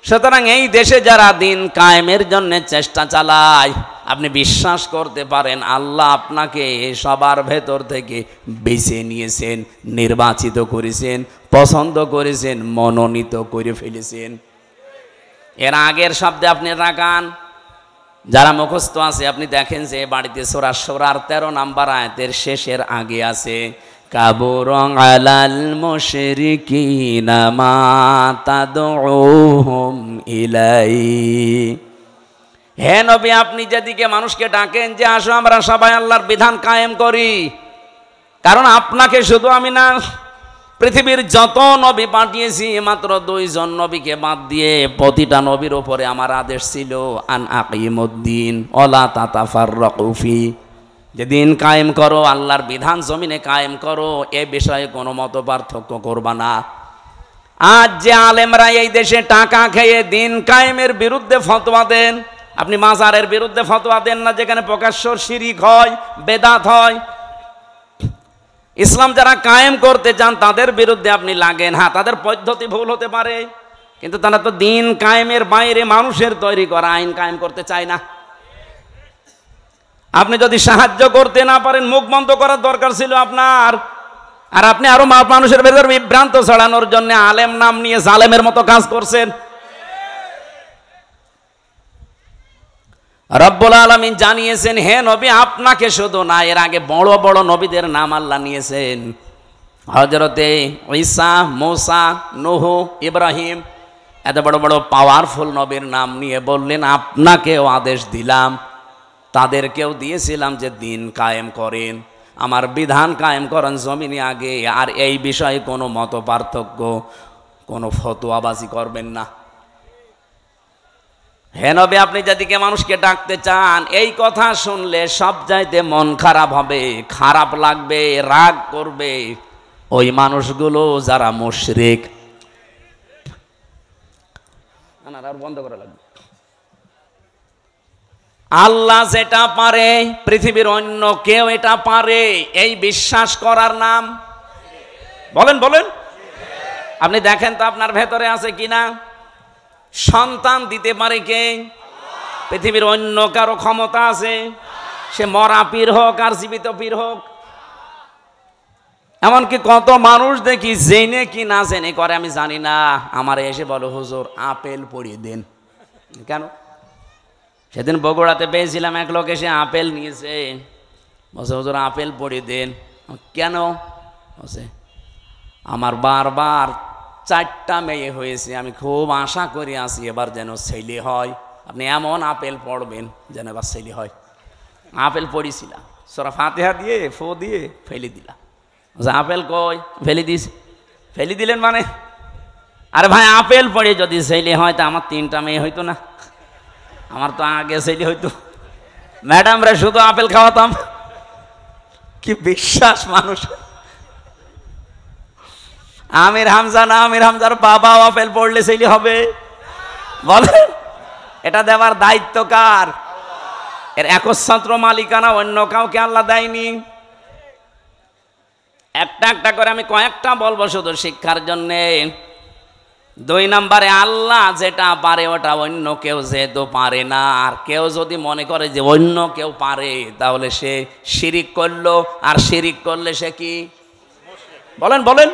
সুতরাং এই দেশে যারা দিন কায়েমের জন্য চেষ্টা চালায়, আপনি বিশ্বাস করতে পারেন আল্লাহ আপনাকে সবার ভেতর থেকে বেছে নিয়েছেন, নির্বাচিত করেছেন, পছন্দ করেছেন, মনোনীত করে ফেলেছেন। এর আগের শব্দে আপনি তাকান, যারা মুখস্থ আছে আপনি দেখেন যে বাড়িতে সূরা শুরার 13 নম্বর আয়াতের শেষের আগে আছে, কাবুরা আলাল মুশরিকিনা মা তাদউহুম ইলাই। হে নবী, আপনি যেদিকে মানুষকে ডাকেন যে আসো আমরা সবাই আল্লাহর বিধান কায়েম করি, কারণ আপনাকে শুধু আমি না, পৃথিবীর যত নবী পাঠিয়েছি মাত্র 2 জন নবীকে বাদ দিয়ে প্রতিটা নবীর উপরে আমার আদেশ ছিল আন আকিমুদ্দিন ওয়ালা তাতাফাররাকু ফি, যে দিন কায়েম করো, আল্লাহর বিধান জমিনে কায়েম করো, এ বিষয়ে কোনো মত পার্থক্য করবা না। আজ যে আলেমরা এই দেশে টাকা খেয়ে দিন কায়েমের বিরুদ্ধে ফতোয়া দেন, আপনি মাজারের বিরুদ্ধে ফতোয়া দেন না, যেখানে প্রকাশ্য শিরিক হয়, বেদাত হয়। ইসলাম যারা কায়েম করতে চান তাদের বিরুদ্ধে আপনি লাগেন। হ্যাঁ, তাদের পদ্ধতি ভুল হতে পারে, কিন্তু তারা তো দিন কায়েমের বাইরে মানুষের তৈরি করা আইন কায়েম করতে চায় না। আপনি যদি সাহায্য করতে না পারেন, মুখ বন্ধ করার দরকার ছিল আপনার। আর আপনি আরো মানুষের ভেতর বিভ্রান্ত ছড়ানোর জন্য আলেম নাম নিয়ে জালেমের মতো কাজ করছেন। রব্বুল আলামিন জানিয়েছেন, হে নবী, আপনাকে শুধু না, এর আগে বড় বড় নবীদের নাম আল্লাহ নিয়েছেন। হযরতে ঈসা, মূসা, নূহ, ইব্রাহিম, এত বড় বড় পাওয়ারফুল নবীর নাম নিয়ে বললেন আপনাকেও আদেশ দিলাম, তাদেরকেও দিয়েছিলাম যে দিন কায়েম করেন, আমার বিধান কায়েম করেন জমিনে আগে। আর এই বিষয়ে কোনো মত পার্থক্য, কোনো ফতোয়াবাজি করবেন না। হে নবী, আপনি যেদিকে মানুষকে ডাকতে চান, এই কথা শুনলে সব চাইতে মন খারাপ হবে, খারাপ লাগবে, রাগ করবে ওই মানুষগুলো যারা মুশরিক। বন্ধ করা লাগবে। আল্লাহ যেটা পারে পৃথিবীর অন্য কেউ এটা পারে, এই বিশ্বাস করার নাম বলেন বলেন। আপনি দেখেন তো আপনার ভেতরে আছে কিনা। সন্তান দিতে পারে কে? পৃথিবীর অন্য কারো ক্ষমতা আছে? সে মরা পীর হোক আর জীবিত পীর হোক। এমনকি কত মানুষ দেখি জেনে কি না জেনে করে আমি জানি না, আমার এসে বলো হুজুর আপেল পড়িয়ে দেন। কেন? সেদিন বগুড়াতে পেয়েছিলাম, এক লোক এসে আপেল নিয়েছে, বলছে হুজুর আপেল পড়িয়ে দেন। কেন? বলছে আমার বারবার 4টা মেয়ে হয়েছে, আমি খুব আশা করে আসি এবার যেন ছেলে হয়। আপনি এমন আপেল পড়বেন যেন এবার ছেলে হয়। আপেল পড়িছিলাম, সূরা ফাতিহা দিয়ে ফু দিয়ে ফেলে দিলাম। আপেল কই? ফেলে দিস। ফেলে দিলেন মানে? আরে ভাই, আপেল পড়ে যদি ছেলে হয় তা আমার 3টা মেয়ে হইতো না? আমার তো আগে ছেলে হইতো। ম্যাডামরা শুধু আপেল খাওয়াতাম। কি বিশ্বাস মানুষ! আমির হামজা না, আমির হামজার বাবা আপেল পড়লে ছেলে হবে? বলে এটা দেওয়ার দায়িত্ব কার? এর একচ্ছত্র মালিকানা অন্য কাউকে আল্লাহ দেয়নি। একটা একটা করে আমি কয়েকটা বলবো শুধু শিক্ষার জন্যে। 2 নম্বরে, আল্লাহ যেটা পারে ওটা অন্য কেউ যেহেতু পারে না। আর কেউ যদি মনে করে যে অন্য কেউ পারে, তাহলে সে শিরিক করলো। আর শিরিক করলে সে কি? বলেন বলেন।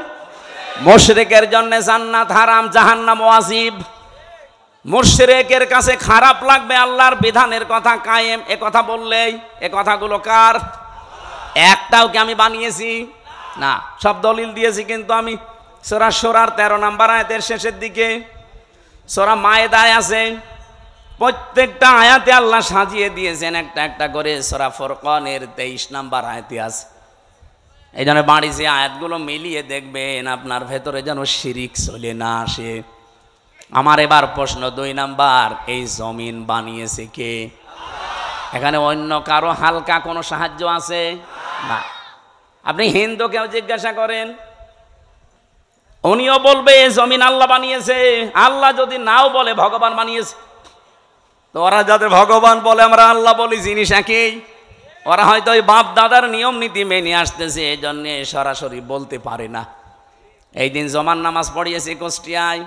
মুশরিকের জন্য জান্নাত হারাম, জাহান্নাম ওয়াজিব। মুশরিকের কাছে খারাপ লাগবে আল্লাহর বিধানের কথা কায়েম এ কথা বললেই। এ কথাগুলো কার? একটাও কি আমি বানিয়েছি? না, সব দলিল দিয়েছি। কিন্তু আমি সূরা শূরার 13 নম্বর আয়াতের শেষের দিকে, সূরা মায়েদায় আছে, প্রত্যেকটা আয়াতে আল্লাহ সাজিয়ে দিয়েছেন একটা একটা করে। সূরা ফুরকানের 23 নম্বর আয়াতে আছে। এই জন্য বাড়ি যে আয়াতগুলো মিলিয়ে দেখবেন আপনার ভেতরে যেন শিরিক চলে না আসে। আমার এবার প্রশ্ন 2 নাম্বার, এই জমিন বানিয়েছে কে? এখানে অন্য কারো হালকা কোনো সাহায্য আছে? না। আপনি হিন্দুকেও জিজ্ঞাসা করেন, উনিও বলবে জমিন আল্লাহ বানিয়েছে। আল্লাহ যদি নাও বলে ভগবান বানিয়েছে, তো ওরা যাতে ভগবান বলে আমরা আল্লাহ বলি, জিনিস একই। ওরা হয়তো ওই বাপ দাদার নিয়ম নীতি মেনে আসতেছে, এই জন্যে সরাসরি বলতে পারে না। এই দিন জমান নামাজ পড়িয়েছি কুষ্টিয়ায়,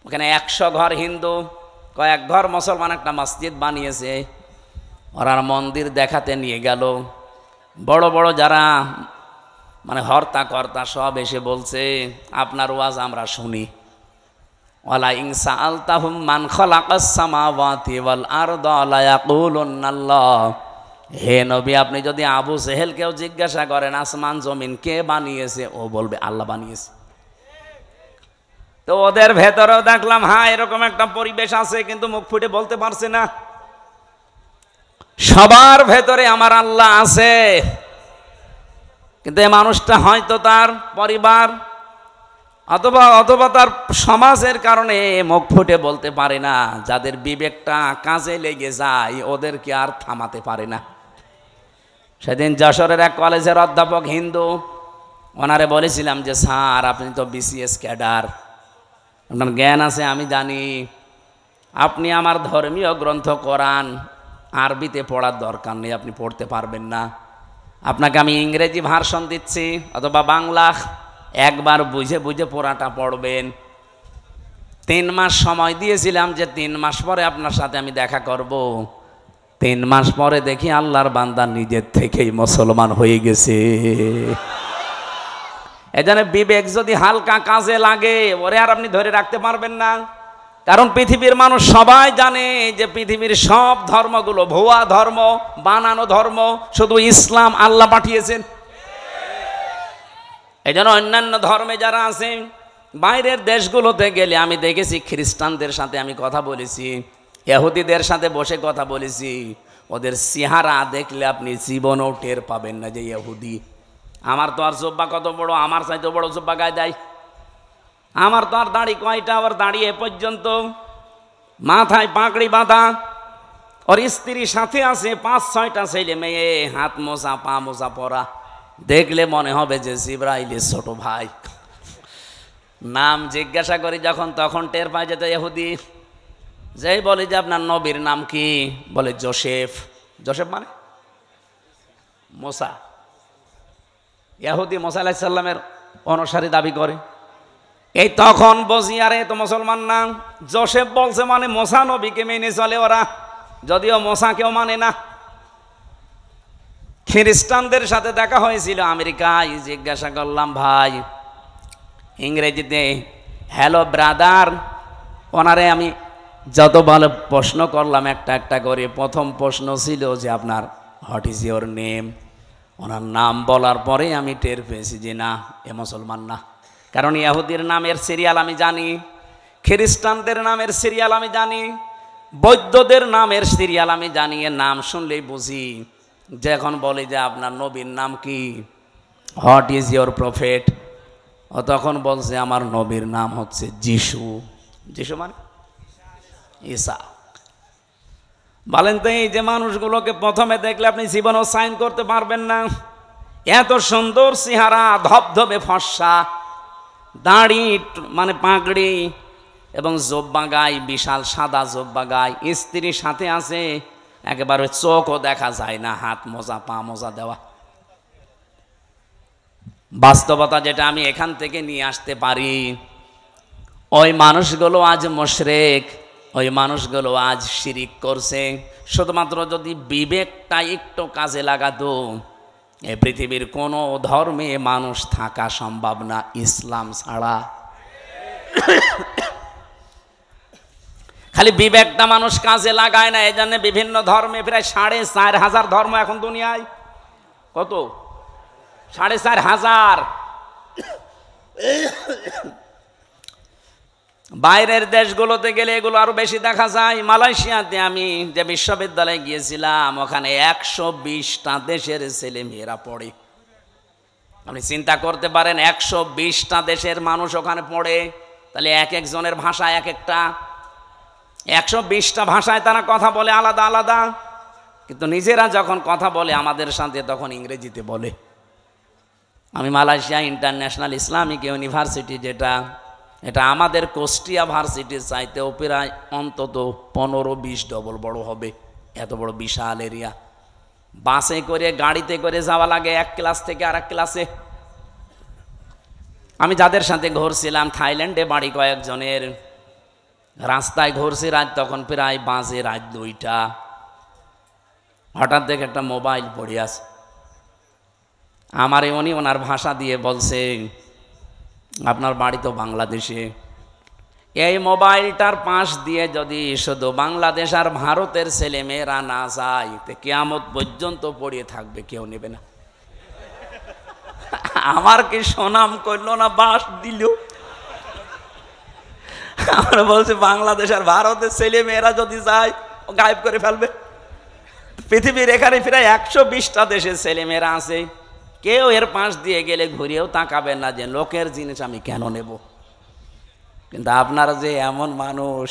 ওখানে 100 ঘর হিন্দু, কয়েক ঘর মুসলমান একটা মসজিদ বানিয়েছে। ওরা মন্দির দেখাতে নিয়ে গেল। বড় বড় যারা মানে হর্তা কর্তা সব এসে বলছে আপনার ওয়াজ আমরা শুনি। ওয়ালা ইন সাআলতাহুম মান খালাকাস সামাওয়াতি ওয়াল আরদা লা ইয়াকুলুনাল্লাহ। হে নবী, আপনি যদি আবু জেহেলকেও জিজ্ঞাসা করেন আসমান জমিন কে বানিয়েছে, ও বলবে আল্লাহ বানিয়েছে। তো ওদের ভেতরেও দেখলাম হ্যাঁ এরকম একটা পরিবেশ আছে, কিন্তু মুখ ফুটে বলতে পারছে না। সবার ভেতরে আমার আল্লাহ আছে, কিন্তু এই মানুষটা হয়তো তার পরিবার অথবা তার সমাজের কারণে মুখ ফুটে বলতে পারে না। যাদের বিবেকটা কাজে লেগে যায় ওদেরকে আর থামাতে পারে না। সেদিন যশোরের এক কলেজের অধ্যাপক হিন্দু, ওনারে বলেছিলাম যে স্যার আপনি তো বিসিএস ক্যাডার, আপনার জ্ঞান আছে আমি জানি, আপনি আমার ধর্মীয় গ্রন্থ কোরআন আরবিতে পড়ার দরকার নেই, আপনি পড়তে পারবেন না। আপনাকে আমি ইংরেজি ভার্সন দিচ্ছি অথবা বাংলা, একবার বুঝে বুঝে পড়াটা পড়বেন। 3 মাস সময় দিয়েছিলাম যে 3 মাস পরে আপনার সাথে আমি দেখা করব। 3 মাস পরে দেখি আল্লাহর বান্দা নিজের থেকেই মুসলমান হয়ে গেছে। এজন্য বিবেক যদি হালকা কাজে লাগে ওরে আর আপনি ধরে রাখতে পারবেন না। কারণ পৃথিবীর মানুষ সবাই জানে যে পৃথিবীর সব ধর্মগুলো ভুয়া ধর্ম, বানানো ধর্ম, শুধু ইসলাম আল্লাহ পাঠিয়েছেন। এই জন্য অন্যান্য ধর্মে যারা আছে বাইরের দেশগুলোতে গেলে আমি দেখেছি খ্রিস্টানদের সাথে আমি কথা বলেছি, ইহুদিদের সাথে বসে কথা বলেছি, ওদের চেহারা দেখলে আপনি জীবনও টের পাবেন না যে ইহুদি। আমার তো আর জব্বা কত বড়, আমার চাইতে বড় জব্বা গায়ে দেয়। আমার তো আর দাড়ি কয়টা, আবার দাঁড়িয়ে পর্যন্ত, মাথায় পাগড়ি বাঁধা, ওর স্ত্রীর সাথে আছে 5-6টা ছেলে মেয়ে, হাত মোজা পা মোজা পরা, দেখলে মনে হবে যে জিবরাইলের ছোট ভাই। নাম জিজ্ঞাসা করি যখন তখন টের পাই যেত ইহুদি। যেই বলি যে আপনার নবীর নাম কি, বলে জোসেফ। জোসেফ মানে মোসা। ইহুদি মোসা আলাইহিস সালামের অনুসারী দাবি করে। এই তখন বুঝি আরে তো মুসলমান না, জোসেফ বলছে মানে মোসা নবীকে মেনে চলে ওরা, যদিও মোসা কেউ মানে না। খ্রিস্টানদের সাথে দেখা হয়েছিল আমেরিকায়, জিজ্ঞাসা করলাম ভাই ইংরেজিতে হ্যালো ব্রাদার, ওনারে আমি যত ভালো প্রশ্ন করলাম একটা একটা করে। প্রথম প্রশ্ন ছিল যে আপনার হোয়াট ইজ ইয়োর নেম। ওনার নাম বলার পরে আমি টের পেয়েছি যে না এ মুসলমান না। কারণ ইহুদির নামের সিরিয়াল আমি জানি, খ্রিস্টানদের নামের সিরিয়াল আমি জানি, বৌদ্ধদের নামের সিরিয়াল আমি জানি। এর নাম শুনলেই বুঝি। যখন বলি যে আপনার নবীর নাম কি, হোয়াট ইজ ইয়োর প্রফেট, ও তখন বলছে আমার নবীর নাম হচ্ছে যিশু। যিশু মানে ঈসা। বলেন তো এই যে মানুষগুলোকে প্রথমে দেখলে আপনি জীবনও সাইন করতে পারবেন না। এত সুন্দর চেহারা, ধবধবে ফর্সা, দাড়ি মানে পাগড়ি এবং জব্বা গায়ে, বিশাল সাদা জব্বা গায়ে, স্ত্রীর সাথে আছে, একেবারে চোখও দেখা যায় না, হাত মোজা পা মোজা দেওয়া। বাস্তবতা যেটা আমি এখান থেকে নিয়ে আসতে পারি, ওই মানুষগুলো আজ মুশরিক, ওই মানুষগুলো আজ শিরিক করছে। শুধুমাত্র যদি বিবেকটা একটু কাজে লাগাতো এই পৃথিবীর কোনো ধর্মে মানুষ থাকা সম্ভব না ইসলাম ছাড়া। খালি বিবেকটা মানুষ কাজে লাগায় না, এই জন্য বিভিন্ন ধর্মে প্রায় 4,500 ধর্ম এখন দুনিয়ায়। কত? 4,500। বাইরের দেশগুলোতে গেলে এগুলো আরো বেশি দেখা যায়। মালয়েশিয়াতে আমি যে বিশ্ববিদ্যালয়ে গিয়েছিলাম, ওখানে 120টা দেশের ছেলে মেয়েরা পড়ে। আপনি চিন্তা করতে পারেন, 120টা দেশের মানুষ ওখানে পড়ে, তাহলে এক একজনের ভাষা এক একটা, 120টা ভাষায় তারা কথা বলে আলাদা আলাদা, কিন্তু নিজেরা যখন কথা বলে আমাদের সাথে তখন ইংরেজিতে বলে। আমি মালয়েশিয়া ইন্টারন্যাশনাল ইসলামিক ইউনিভার্সিটি, এটা আমাদের কুষ্টিয়া ভার্সিটির চাইতেও প্রায় অন্তত 15-20 ডবল বড় হবে, এত বড় বিশাল এরিয়া। বাসে করে গাড়িতে করে যাওয়া লাগে এক ক্লাস থেকে আরেক ক্লাসে। আমি যাদের সাথে ঘুরছিলাম থাইল্যান্ডে বাড়ি কয়েকজনের, রাস্তায় ঘুরছি রাত তখন প্রায় বাজে রাত 2টা। হঠাৎ দেখে একটা মোবাইল পড়ে আছে, আমারে উনি ওনার ভাষা দিয়ে বলছে, আপনার বাড়ি তো বাংলাদেশে, এই মোবাইলটার পাশ দিয়ে যদি শুধু বাংলাদেশ আর ভারতের ছেলে মেয়েরা না যায়, তো কিয়ামত পর্যন্ত পড়িয়ে থাকবে, কেউ নেবে না। আমার কি সুনাম করলো না, বাস দিল। আমরা বলছি বাংলাদেশ আর ভারতের ছেলে মেয়েরা যদি যায়, ও গায়েব করে ফেলবে। পৃথিবীর এখানে প্রায় 120টা দেশের ছেলে মেয়েরা আছে, কেউ এর পাশ দিয়ে গেলে ঘুরিয়েও তাকাবেন না যে লোকের জিনিস আমি কেন নেব। কিন্তু আপনারা যে এমন মানুষ,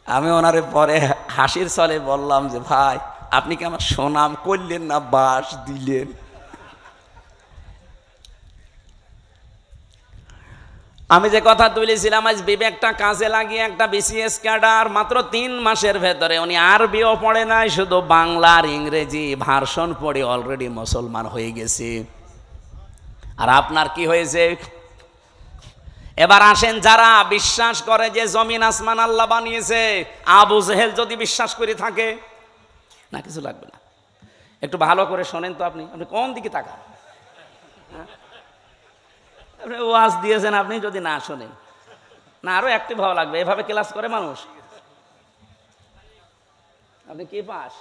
আমি ওনারে পরে হাসির ছলে বললাম যে ভাই, আপনি কি আমার সুনাম করলেন না বাস দিলেন? আমি যে কথা তুলেছিলাম, আজ বিবেকটা কাজে লাগিয়ে একটা বিসিএস ক্যাডার মাত্র 3 মাসের ভেতরে, উনি আরবিও পড়ে নাই, শুধু বাংলা আর ইংরেজি ভার্সন পড়ে অলরেডি মুসলমান হয়ে গেছে। আর আপনার কি হয়েছে? এবার আসেন, যারা বিশ্বাস করে যে জমিন আসমান আল্লাহ বানিয়েছে, আবু জেহেল যদি বিশ্বাস করে থাকে, না কিছু লাগবে না, একটু ভালো করে শোনেন তো। আপনি কোন দিকে তাকান? আপনি ওয়াজ দিয়েছেন, আপনি যদি না শোনেন, না আরো অ্যাক্টিভ হওয়া লাগবে। এভাবে ক্লাস করে মানুষ? আপনি কি পাস?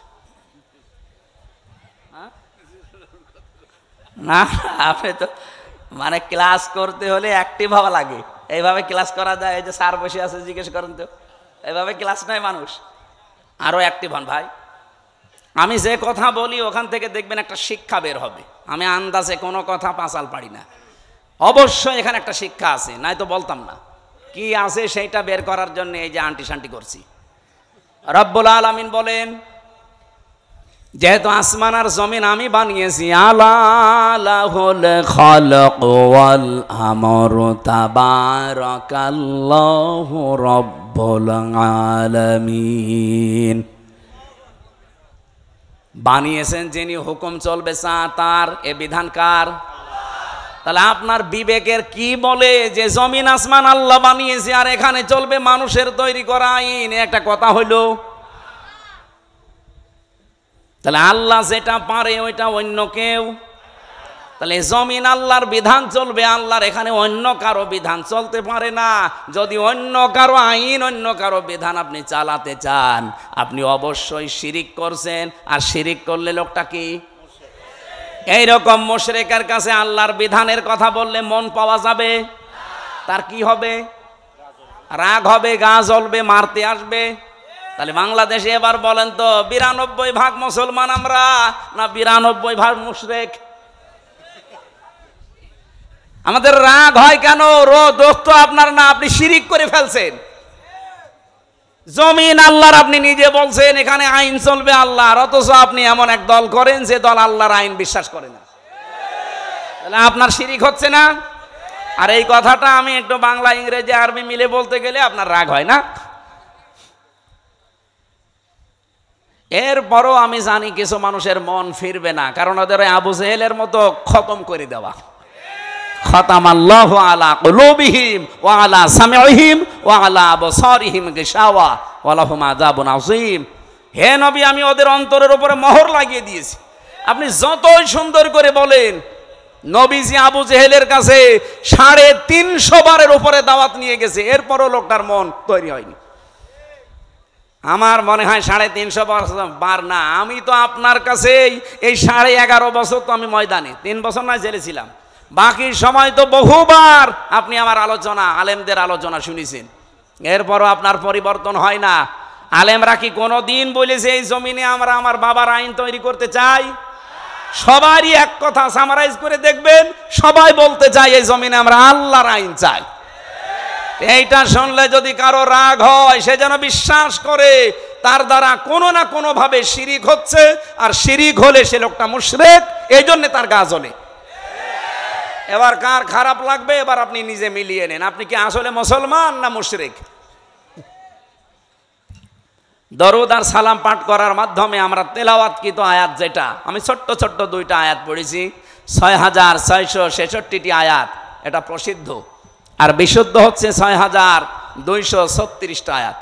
না, আপনি তো মানে ক্লাস করতে হলে অ্যাক্টিভ হওয়া লাগে। এইভাবে ক্লাস করা যায়? এই যে স্যার বসে আছে, জিজ্ঞেস করেন তো, এইভাবে ক্লাস নয় মানুষ। আরো অ্যাক্টিভ হন ভাই। আমি যে কথা বলি ওখান থেকে দেখবেন একটা শিক্ষা বের হবে। আমি আন্দাজে কোনো কথা পাঁচাল পারি না, অবশ্যই এখানে একটা শিক্ষা আছে, নাই তো বলতাম না। কি আছে সেইটা বের করার জন্য এই যে আন্টি শান্টি করছি। রব্বুল আলামিন বলেন, যেহেতু আসমান আর জমিন আমি বানিয়েছি, আলা লাহুল খালাক ওয়াল আমরু তাবারাকাল্লাহু রব্বুল আলামিন। বানিয়েছেন যিনি, হুকুম চলবে তার, এ বিধান কার? তাহলে আপনার বিবেকের কি বলে যে জমিন আসমান আল্লাহ বানিয়েছে আর এখানে চলবে মানুষের তৈরি করা আইন? একটা কথা হইল। তাহলে আল্লাহ যেটা পারে ওইটা অন্য কেউ, তাহলে জমিন আল্লাহর বিধান চলবে, আল্লাহর এখানে অন্য কারো বিধান চলতে পারে না। যদি অন্য কারো আইন, অন্য কারো বিধান আপনি চালাতে চান, আপনি অবশ্যই শিরিক করছেন। আর শিরিক করলে লোকটা কি? এইরকম মুশরিকের কাছে আল্লাহর বিধানের কথা বললে মন পাওয়া যাবে? তার কি হবে? রাগ হবে, গা জ্বলবে, মারতে আসবে। তাহলে বাংলাদেশে এবার বলেন তো, 92% মুসলমান আমরা না 92% মুশরিক? আমাদের রাগ হয় কেন? দোষ তো আপনার না, আপনি শিরিক করে ফেলছেন। জমিন আল্লাহর, আপনি নিজে বলছেন এখানে আইন চলবে আল্লাহর, অথচ আপনি এমন এক দল করেন যে দল আল্লাহর আইন বিশ্বাস করে না। তাহলে আপনার শিরিক হচ্ছে না? আর এই কথাটা আমি একটু বাংলা ইংরেজি আরবি মিলে বলতে গেলে আপনার রাগ হয় না? এরপরও আমি জানি কিছু মানুষের মন ফিরবে না, কারণ ওদের আবু জেহেলের মতো খতম করে দেওয়া। খাতামাল্লাহু আলা কুলুবিহিম ওয়া আলা সামিইহিম ওয়া আলা আবসারিহিম গিশাওয়া ওয়া লাহুম আযাবুন আযীম। হে নবী, আমি ওদের অন্তরের উপরে মোহর লাগিয়ে দিয়েছি। আপনি যতই সুন্দর করে বলেন, নবীজি আবু জেহেলের কাছে 350 বারের উপরে দাওয়াত নিয়ে গেছে, এরপরও লোকটার মন তৈরি হয়নি। আমার মনে হয় 350 বার না, আমি তো আপনার কাছে এই 11.5 বছর তো আমি ময়দানে, 3 বছর না জেলে ছিলাম, বাকি সময় তো বহুবার আপনি আমার আলোচনা, আলেমদের আলোচনা শুনেছেন, এরপরও আপনার পরিবর্তন হয় না। আলেমরা কি কোনো দিন বলেছে এই জমিনে আমরা আমার বাবার আইন তৈরি করতে চাই? সবারই এক কথা সামারাইজ করে দেখবেন, সবাই বলতে চাই এই জমিনে আমরা আল্লাহর আইন চাই। এইটা শুনলে যদি কারো রাগ হয়, সে যেন বিশ্বাস করে তার দ্বারা কোনো না কোনো ভাবে শিরিক হচ্ছে, আর শিরিক হলে সে লোকটা মুশরিক, এই জন্য তার গা জ্বলে। এবার কার খারাপ লাগবে এবার আপনি নিজে মিলিয়ে নেন, আপনি কি আসলে মুসলমান না মুশরিক। দরুদ আর সালাম পাঠ করার মাধ্যমে আমরা তেলাওয়াতকৃত আয়াত, যেটা আমি ছোট্ট ছোট্ট 2টা আয়াত পড়েছি, 6666টি আয়াত, এটা প্রসিদ্ধ, আর বিশুদ্ধ হচ্ছে 6236টা আয়াত।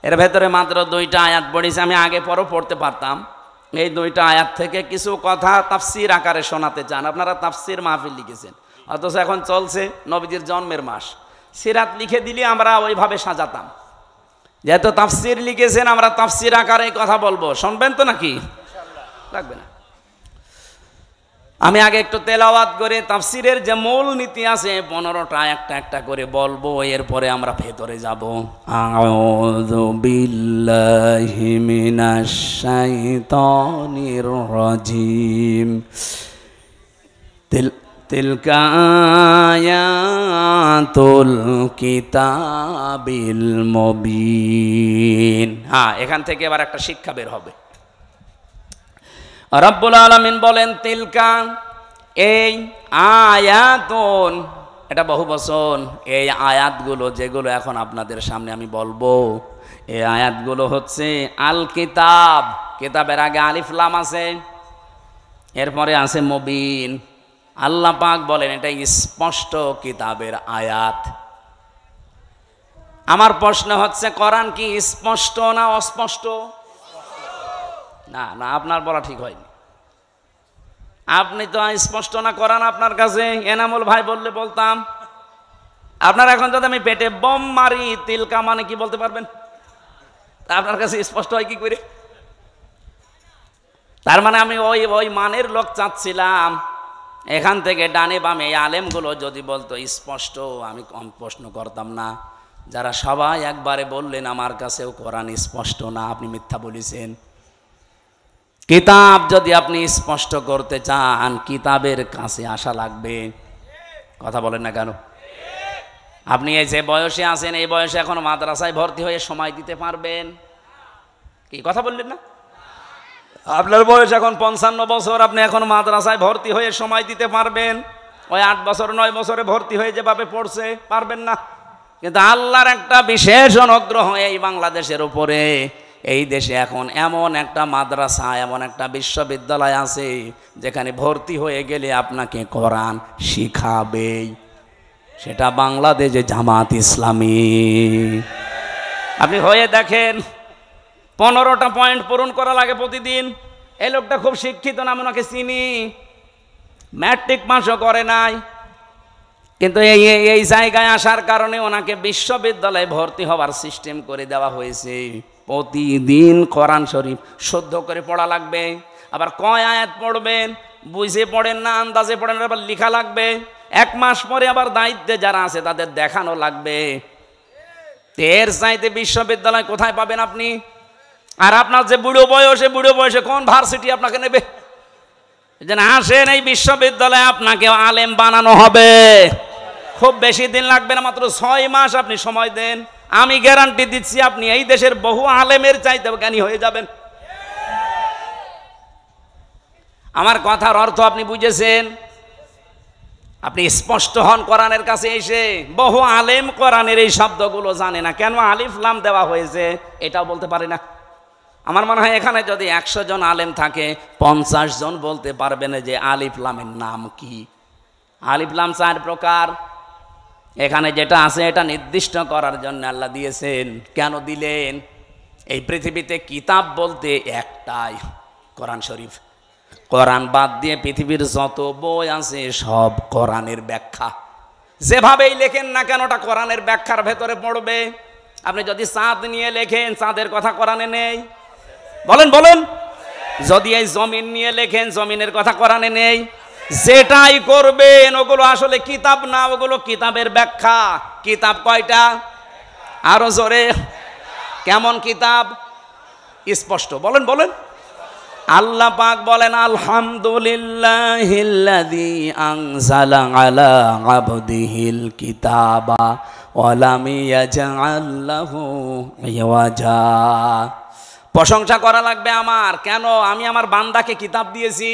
এর ভেতরে মাত্র 2টা আয়াত পড়েছি, আমি আগে পরও পড়তে পারতাম। এই 2টা আয়াত থেকে কিছু কথা তাফসির আকারে শোনাতে চান। আপনারা তাফসির মাহফিল লিখেছেন, অথচ এখন চলছে নবীজির জন্মের মাস, সিরাত লিখে দিলে আমরা ওইভাবে সাজাতাম। যেহেতু তাফসির লিখেছেন, আমরা তাফসির আকারে কথা বলবো, শুনবেন তো নাকি? লাগবে না। আমি আগে একটু তেলাওয়াত করে তাফসিরের যে মূল নীতি আছে 15টা একটা একটা করে বলবো, এরপরে আমরা ভেতরে যাব। আউযু বিল্লাহি মিনাশ শাইতানির রাজিম। তিলকা আয়াতুল কিতাবিল মুবিন। হ্যাঁ, এখান থেকে এবার একটা শিক্ষা বের হবে। রব্বুল আলামিন বলেন তিলকা, এই আয়াতুন, এটা বহুবচন, এই আয়াতগুলো যেগুলো এখন আপনাদের সামনে আমি বলবো, এই আয়াতগুলো হচ্ছে আল কিতাব। কিতাবের আগে আলিফ লাম আছে, এরপরে আছে মুবিন। আল্লাহ পাক বলেন এটা স্পষ্ট কিতাবের আয়াত। আমার প্রশ্ন হচ্ছে, কোরআন কি স্পষ্ট না অস্পষ্ট? না না, আপনার বলা ঠিক হয়নি। আপনি তো স্পষ্ট না কোরআন আপনার কাছে, এনামুল ভাই বললে বলতাম। আপনার এখন যদি আমি পেটে বম মারি, তিলকা মানে কি বলতে পারবেন? আপনার কাছে স্পষ্ট হয় কি করে? তার মানে আমি ওই মানের লোক চাচ্ছিলাম। এখান থেকে ডানে বামে এই আলেমগুলো যদি বলতো স্পষ্ট, আমি কম প্রশ্ন করতাম না। যারা সবাই একবারে বললেন আমার কাছেও কোরআন স্পষ্ট না, আপনি মিথ্যা বলেছেন। কিতাব যদি আপনি স্পষ্ট করতে চান, কিতাবের কাছে আসা লাগবে। কথা বলেন না কেন? আপনি এই যে বয়সে আছেন, এই বয়সে এখন মাদ্রাসায় ভর্তি হয়ে সময় দিতে পারবেন কি? কথা বললেন না? আপনার বয়স এখন 55 বছর, আপনি এখন মাদ্রাসায় ভর্তি হয়ে সময় দিতে পারবেন? ওই 8 বছর 9 বছরে ভর্তি হয়ে যেভাবে পড়ছে পারবেন না। কিন্তু আল্লাহর একটা বিশেষ অনুগ্রহ এই বাংলাদেশের উপরে, এই দেশে এখন এমন একটা মাদ্রাসা, এমন একটা বিশ্ববিদ্যালয় আছে যেখানে ভর্তি হয়ে গেলে আপনাকে কোরআন শিখাবেই। সেটা বাংলাদেশে জামাত ইসলামী। আপনি হয়ে দেখেন, 15টা পয়েন্ট পূরণ করা লাগে প্রতিদিন। এই লোকটা খুব শিক্ষিত না, আমি ওনাকে চিনি, ম্যাট্রিক পাসও করে নাই, কিন্তু এই জায়গায় আসার কারণে ওনাকে বিশ্ববিদ্যালয়ে ভর্তি হওয়ার সিস্টেম করে দেওয়া হয়েছে। প্রতিদিন কোরআন শরীফ শুদ্ধ করে পড়া লাগবে। আবার কয় আয়াত পড়বেন, বুঝে পড়েন না, আন্দাজে পড়েন, আবার লেখা লাগবে। 1 মাস পরে আবার দায়িত্বে যারা আছে তাদের দেখানো লাগবে। এর চাইতে বিশ্ববিদ্যালয় কোথায় পাবেন আপনি? আর আপনার যে বুড়ো বয়সে কোন ভার্সিটি আপনাকে নেবে? যেন আসেন এই বিশ্ববিদ্যালয়ে, আপনাকে আলেম বানানো হবে। খুব বেশি দিন লাগবে না, মাত্র 6 মাস আপনি সময় দেন, আমি গ্যারান্টি দিচ্ছি আপনি এই দেশের বহু আলেমের চাইতে জ্ঞানী হয়ে যাবেন। আমার কথার অর্থ আপনি বুঝেছেন? আপনি স্পষ্ট হন কোরআনের কাছে এসে। বহু আলেম কোরআনের এই শব্দগুলো জানে না, কেন আলিফ লাম দেওয়া হয়েছে এটাও বলতে পারে না। আমার মনে হয় এখানে যদি 100 জন আলেম থাকে, 50 জন বলতে পারবেন যে আলিফ লামের নাম কি। আলিফ লাম 4 প্রকার। এখানে যেটা আছে এটা নির্দিষ্ট করার জন্য আল্লাহ দিয়েছেন। কেন দিলেন? এই পৃথিবীতে কিতাব বলতে একটাই, কোরআন শরীফ। কোরআন বাদ দিয়ে পৃথিবীর যত বই আছে সব কোরআনের ব্যাখ্যা। যেভাবেই লেখেন না কেন ওটা কোরআনের ব্যাখ্যার ভেতরে পড়বে। আপনি যদি চাঁদ নিয়ে লেখেন, চাঁদের কথা কোরআনে নেই, বলেন বলেন। যদি এই জমিন নিয়ে লেখেন, জমিনের কথা কোরআনে নেই। যেটাই করবেন ওগুলো আসলে কিতাব না, ওগুলো কিতাবের ব্যাখ্যা। কিতাব কয়টা? আরো জোরে। কেমন কিতাব? স্পষ্ট বলেন বলেন। আল্লাহ পাক বলেন আলহামদুলিল্লাহিল্লাযী আনজালা আলা আবদিহিল কিতাবা ওয়া লাম ইয়াজআল লাহু ইওয়াজা। প্রশংসা করা লাগবে আমার। কেন? আমি আমার বান্দাকে কিতাব দিয়েছি।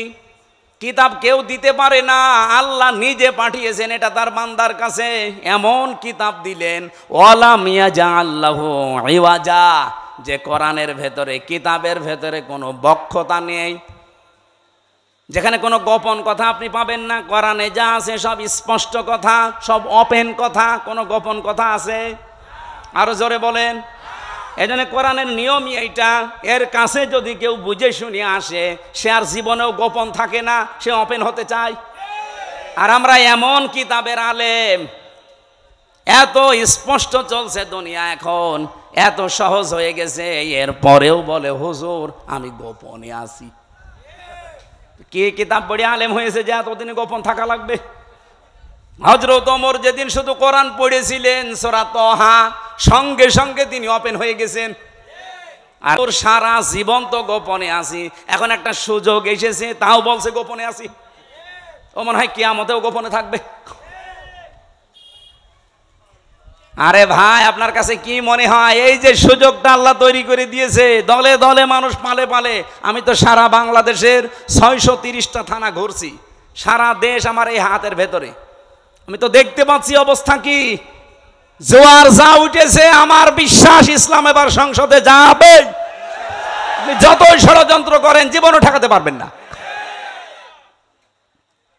কিতাব কেউ দিতে পারে না, আল্লাহ নিজে পাঠিয়েছেন এটা তার বান্দার কাছে। এমন কিতাব দিলেন ওয়া লাম ইয়াজআল লাহু ইওয়াজা, যে কোরআনের ভেতরে, কিতাবের ভেতরে কোনো বক্ষতা নেই, যেখানে কোনো গোপন কথা আপনি পাবেন না। কোরআনে যা আছে সব স্পষ্ট কথা, সব ওপেন কথা। কোনো গোপন কথা আছে? আরো জোরে বলেন। এই জন্য কোরআনের নিয়মই এইটা। এর কাছে যদি কেউ বুঝে শুনে আসে, সে আর জীবনেও গোপন থাকে না, সে ওপেন হতে চায়। আর আমরা এমন কিতাবের আলেম, এত স্পষ্ট চলছে দুনিয়া এখন, এত সহজ হয়ে গেছে, এরপরেও বলে হুজুর আমি গোপনে আছি। কে কিতাব পড়ে আলেম হয়েছে যে এতদিনে গোপন থাকা লাগবে? হযরত ওমর যেদিন শুধু কোরআন পড়েছিলেন সূরা তাহা, সঙ্গে সঙ্গে তিনি ওপেন হয়ে গেছেন। আর ওর সারা জীবন তো গোপনে আছি, এখন একটা সুযোগ এসেছে তাও বলছে গোপনে আছি। ও মনে হয় কিয়ামতেও গোপনে থাকবে। আরে ভাই, আপনার কাছে কি মনে হয় এই যে সুযোগটা আল্লাহ তৈরি করে দিয়েছে, দলে দলে মানুষ পালে পালে। আমি তো সারা বাংলাদেশের 630টা থানা ঘুরছি, সারা দেশ আমার এই হাতের ভেতরে। আমি তো দেখতে পাচ্ছি অবস্থা কি। জোয়ার যা উঠেছে, আমার বিশ্বাস ইসলাম এবার সংসদে যাবে। আপনি যতই ষড়যন্ত্র করেন জীবনও ঠেকাতে পারবেন না।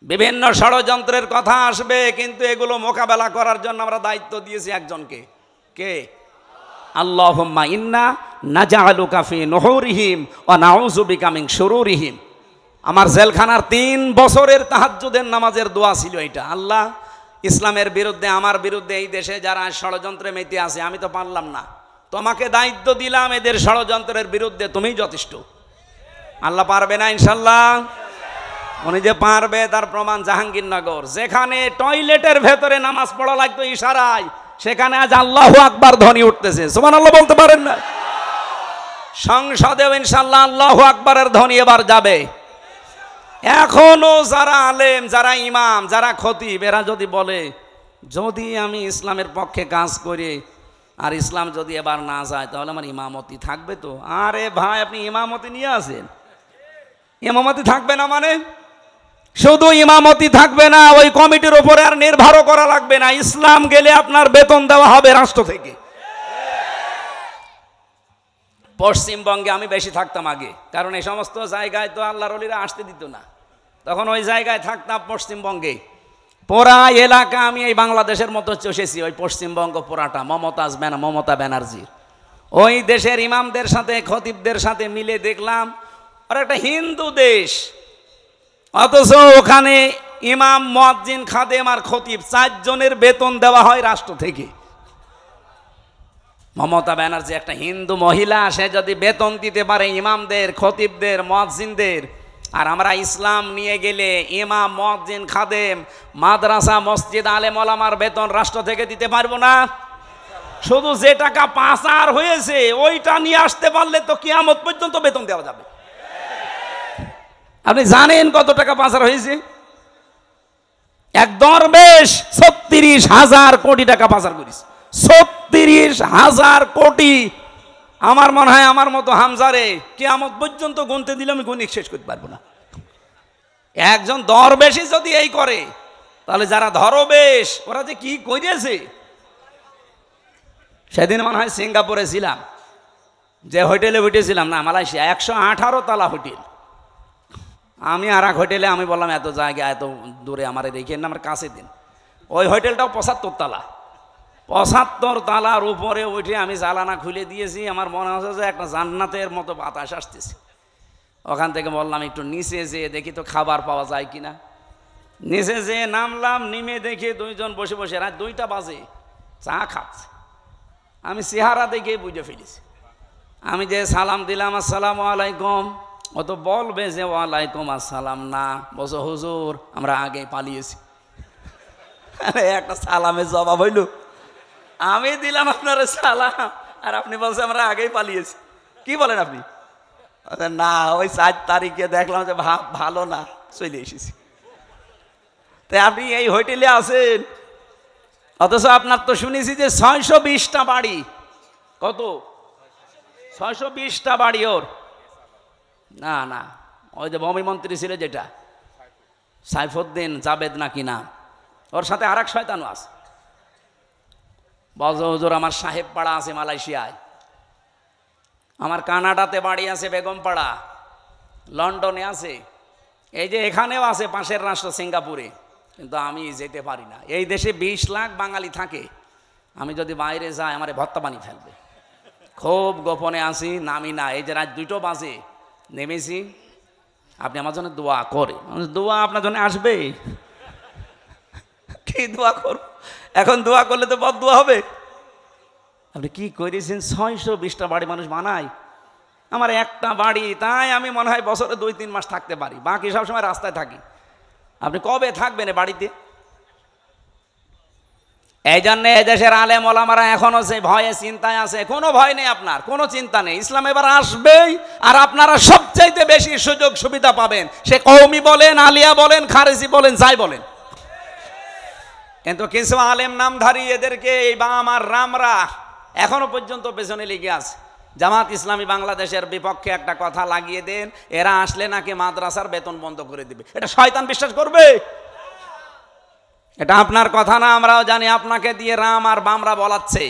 বিভিন্ন ষড়যন্ত্রের কথা আসবে, কিন্তু এগুলো মোকাবেলা করার জন্য আমরা দায়িত্ব দিয়েছি একজনকে। কে? আল্লাহুম্মা ইন্না নাজআলুকা ফি নুহুরিহিম ওয়া নাউযু বিকা মিন শুরুরিহিম। আমার জেলখানার 3 বছরের তাহাজ্জুদের নামাজের দোয়া ছিল এটা। আল্লাহ, ইসলামের বিরুদ্ধে, আমার বিরুদ্ধে এই দেশে যারা ষড়যন্ত্রে মেতে আছে, আমি তো পারলাম না, তোমাকে দায়িত্ব দিলাম এদের ষড়যন্ত্রের বিরুদ্ধে, তুমিই যথেষ্ট। আল্লাহ পারবে না ইনশাল্লাহ? উনি যে পারবে তার প্রমাণ জাহাঙ্গীরনগর, যেখানে টয়লেটের ভেতরে নামাজ পড়া লাগতো ইশারায়, সেখানে আজ আল্লাহু আকবার ধ্বনি উঠতেছে। সুবহানাল্লাহ বলতে পারেন না? সংসদেও ইনশাল্লাহ আল্লাহু আকবারের ধ্বনি এবার যাবে। এখনো যারা আলেম, যারা ইমাম, যারা খতিব, এরা যদি বলে যদি আমি ইসলামের পক্ষে কাজ করি আর ইসলাম যদি এবার না যায়, তাহলে আমার ইমামতি থাকবে তো? আরে ভাই, আপনি ইমামতি নিয়ে আসেন, ইমামতি থাকবে না মানে? শুধু ইমামতি থাকবে না, ওই কমিটির উপরে আর নির্ভরও করা লাগবে না। ইসলাম গেলে আপনার বেতন দেওয়া হবে রাষ্ট্র থেকে। পশ্চিমবঙ্গে আমি বেশি থাকতাম আগে, কারণ এই সমস্ত জায়গায় তো আল্লাহর ওলিরা আসতে দিত না। তখন ওই জায়গায় থাকতাম পশ্চিমবঙ্গে। পুরা এলাকা আমি এই বাংলাদেশের মতো চষেছি, ওই পশ্চিমবঙ্গ পুরাটা মমতা ব্যানার্জির। ওই দেশের ইমামদের সাথে, খতিবদের সাথে মিলে দেখলাম আর একটা হিন্দু দেশ, অথচ ওখানে ইমাম, মুয়াজ্জিন, খাদেম আর খতিব 4 জনের বেতন দেওয়া হয় রাষ্ট্র থেকে। মমতা ব্যানার্জি একটা হিন্দু মহিলা, সে যদি বেতন দিতে পারে ইমামদের, খতিবদের, মুয়াজ্জিনদের, আর আমরা ইসলাম নিয়ে গেলে ইমাম, মুয়াজ্জিন, খাদেম, মাদ্রাসা, মসজিদ, আলেম ওলামার বেতন রাষ্ট্র থেকে দিতে পারবো না? শুধু যে টাকা পাচার হয়েছে ওইটা নিয়ে আসতে পারলে তো কিয়ামত পর্যন্ত বেতন দেওয়া যাবে। আপনি জানেন কত টাকা পাচার হয়েছে? এক দরবেশ 36,000 কোটি টাকা পাচার করেছে। 36,000 কোটি। আমার মনে হয় আমার মতো হামজারে কিয়ামত পর্যন্ত গুনতে দিলে আমি গুণিক শেষ করতে পারবো না। একজন দরবেশই যদি এই করে, তাহলে যারা ধরবেশ ওরা যে কি করেছে। সেদিন মনে হয় সিঙ্গাপুরে ছিলাম, যে হোটেলে উঠেছিলাম না, মালয়েশিয়া, 118 তলা হোটেল। আমি আর এক হোটেলে, আমি বললাম এত জায়গা এত দূরে আমার রেখে আমার কাছে দিন। ওই হোটেলটাও 75 তলা। 75 তলার উপরে উঠে আমি জানালা খুলে দিয়েছি, আমার মনে হচ্ছে যে একটা জান্নাতের মতো বাতাস আসতেছে। ওখান থেকে বললাম একটু নিচে যেয়ে দেখি তো খাবার পাওয়া যায় কিনা। নিচে যেয়ে নামলাম, নেমে দেখি দুইজন বসে বসে রাত 2টা বাজে চা খাচ্ছে। আমি চেহারা দেখে বুঝে ফেলেছি। আমি যে সালাম দিলাম আসসালামু আলাইকুম, ও তো বলবে যে ওয়ালাইকুম আসসালাম না, বলছো হুজুর আমরা আগে পালিয়েছি। আরে একটা সালামের জবাব হইল, আমি দিলাম আপনার সালাম আর আপনি বলছেন আমরা আগেই পালিয়েছি। কি বলেন আপনি? না, ওই 4 তারিখে দেখলাম যে ভালো না, চলে এসেছি। তাই আপনি এই হোটেলে আছেন, অথচ আপনার তো শুনেছি যে 620টা বাড়ি। কত? 620টা বাড়ি ওর। না না, ওই যে ভূমি মন্ত্রী ছিল যেটা সাইফুদ্দিন জাবেদ নাকি নাম, ওর সাথে আরেক শয়তানও আছে। বলছে হুজুর আমার সাহেব পাড়া আছে মালয়েশিয়ায়, আমার কানাডাতে বাড়ি আছে বেগমপাড়া, লন্ডনে আছে, এই যে এখানেও আছে পাশের রাষ্ট্র সিঙ্গাপুরে, কিন্তু আমি যেতে পারি না। এই দেশে 20 লাখ বাঙালি থাকে, আমি যদি বাইরে যাই আমারে ভত্তা বানিয়ে ফেলবে। খুব গোপনে আসি, নামি না। এই যে রাত 2টো বাজে নেমেছি, আপনি আমার জন্য দোয়া করে। দোয়া আপনার জন্য আসবে? কি দোয়া করব? এখন দোয়া করলে তো বদ দোয়া হবে। আপনি কি করেছেন? 620টা বাড়ি মানুষ বানায়, আমার একটা বাড়ি, তাই আমি মনে হয় বছরে 2-3 মাস থাকতে পারি, বাকি সব সময় রাস্তায় থাকি। আপনি কবে থাকবেন বাড়িতে? এই জন্য এদেশের আলেম ওলামারা এখনো সেই ভয়ে চিন্তায় আছে। কোনো ভয় নেই, আপনার কোনো চিন্তা নেই। ইসলাম এবার আসবেই, আর আপনারা সবচাইতে বেশি সুযোগ সুবিধা পাবেন, সে কওমি বলেন, আলিয়া বলেন, খারেজি বলেন, যাই বলেন। কিন্তু কিছু আলেম নামধারী এদেরকে এই বাম আর রামরা এখনো পর্যন্ত পেছনে লেগে আছে। জামাত ইসলামী বাংলাদেশের বিপক্ষে একটা কথা লাগিয়ে দেন, এরা আসলে নাকি মাদ্রাসার বেতন বন্ধ করে দিবে। এটা শয়তান বিশ্বাস করবে? এটা আপনার কথা না, আমরাও জানি আপনাকে দিয়ে রাম আর বামরা বলাচ্ছে।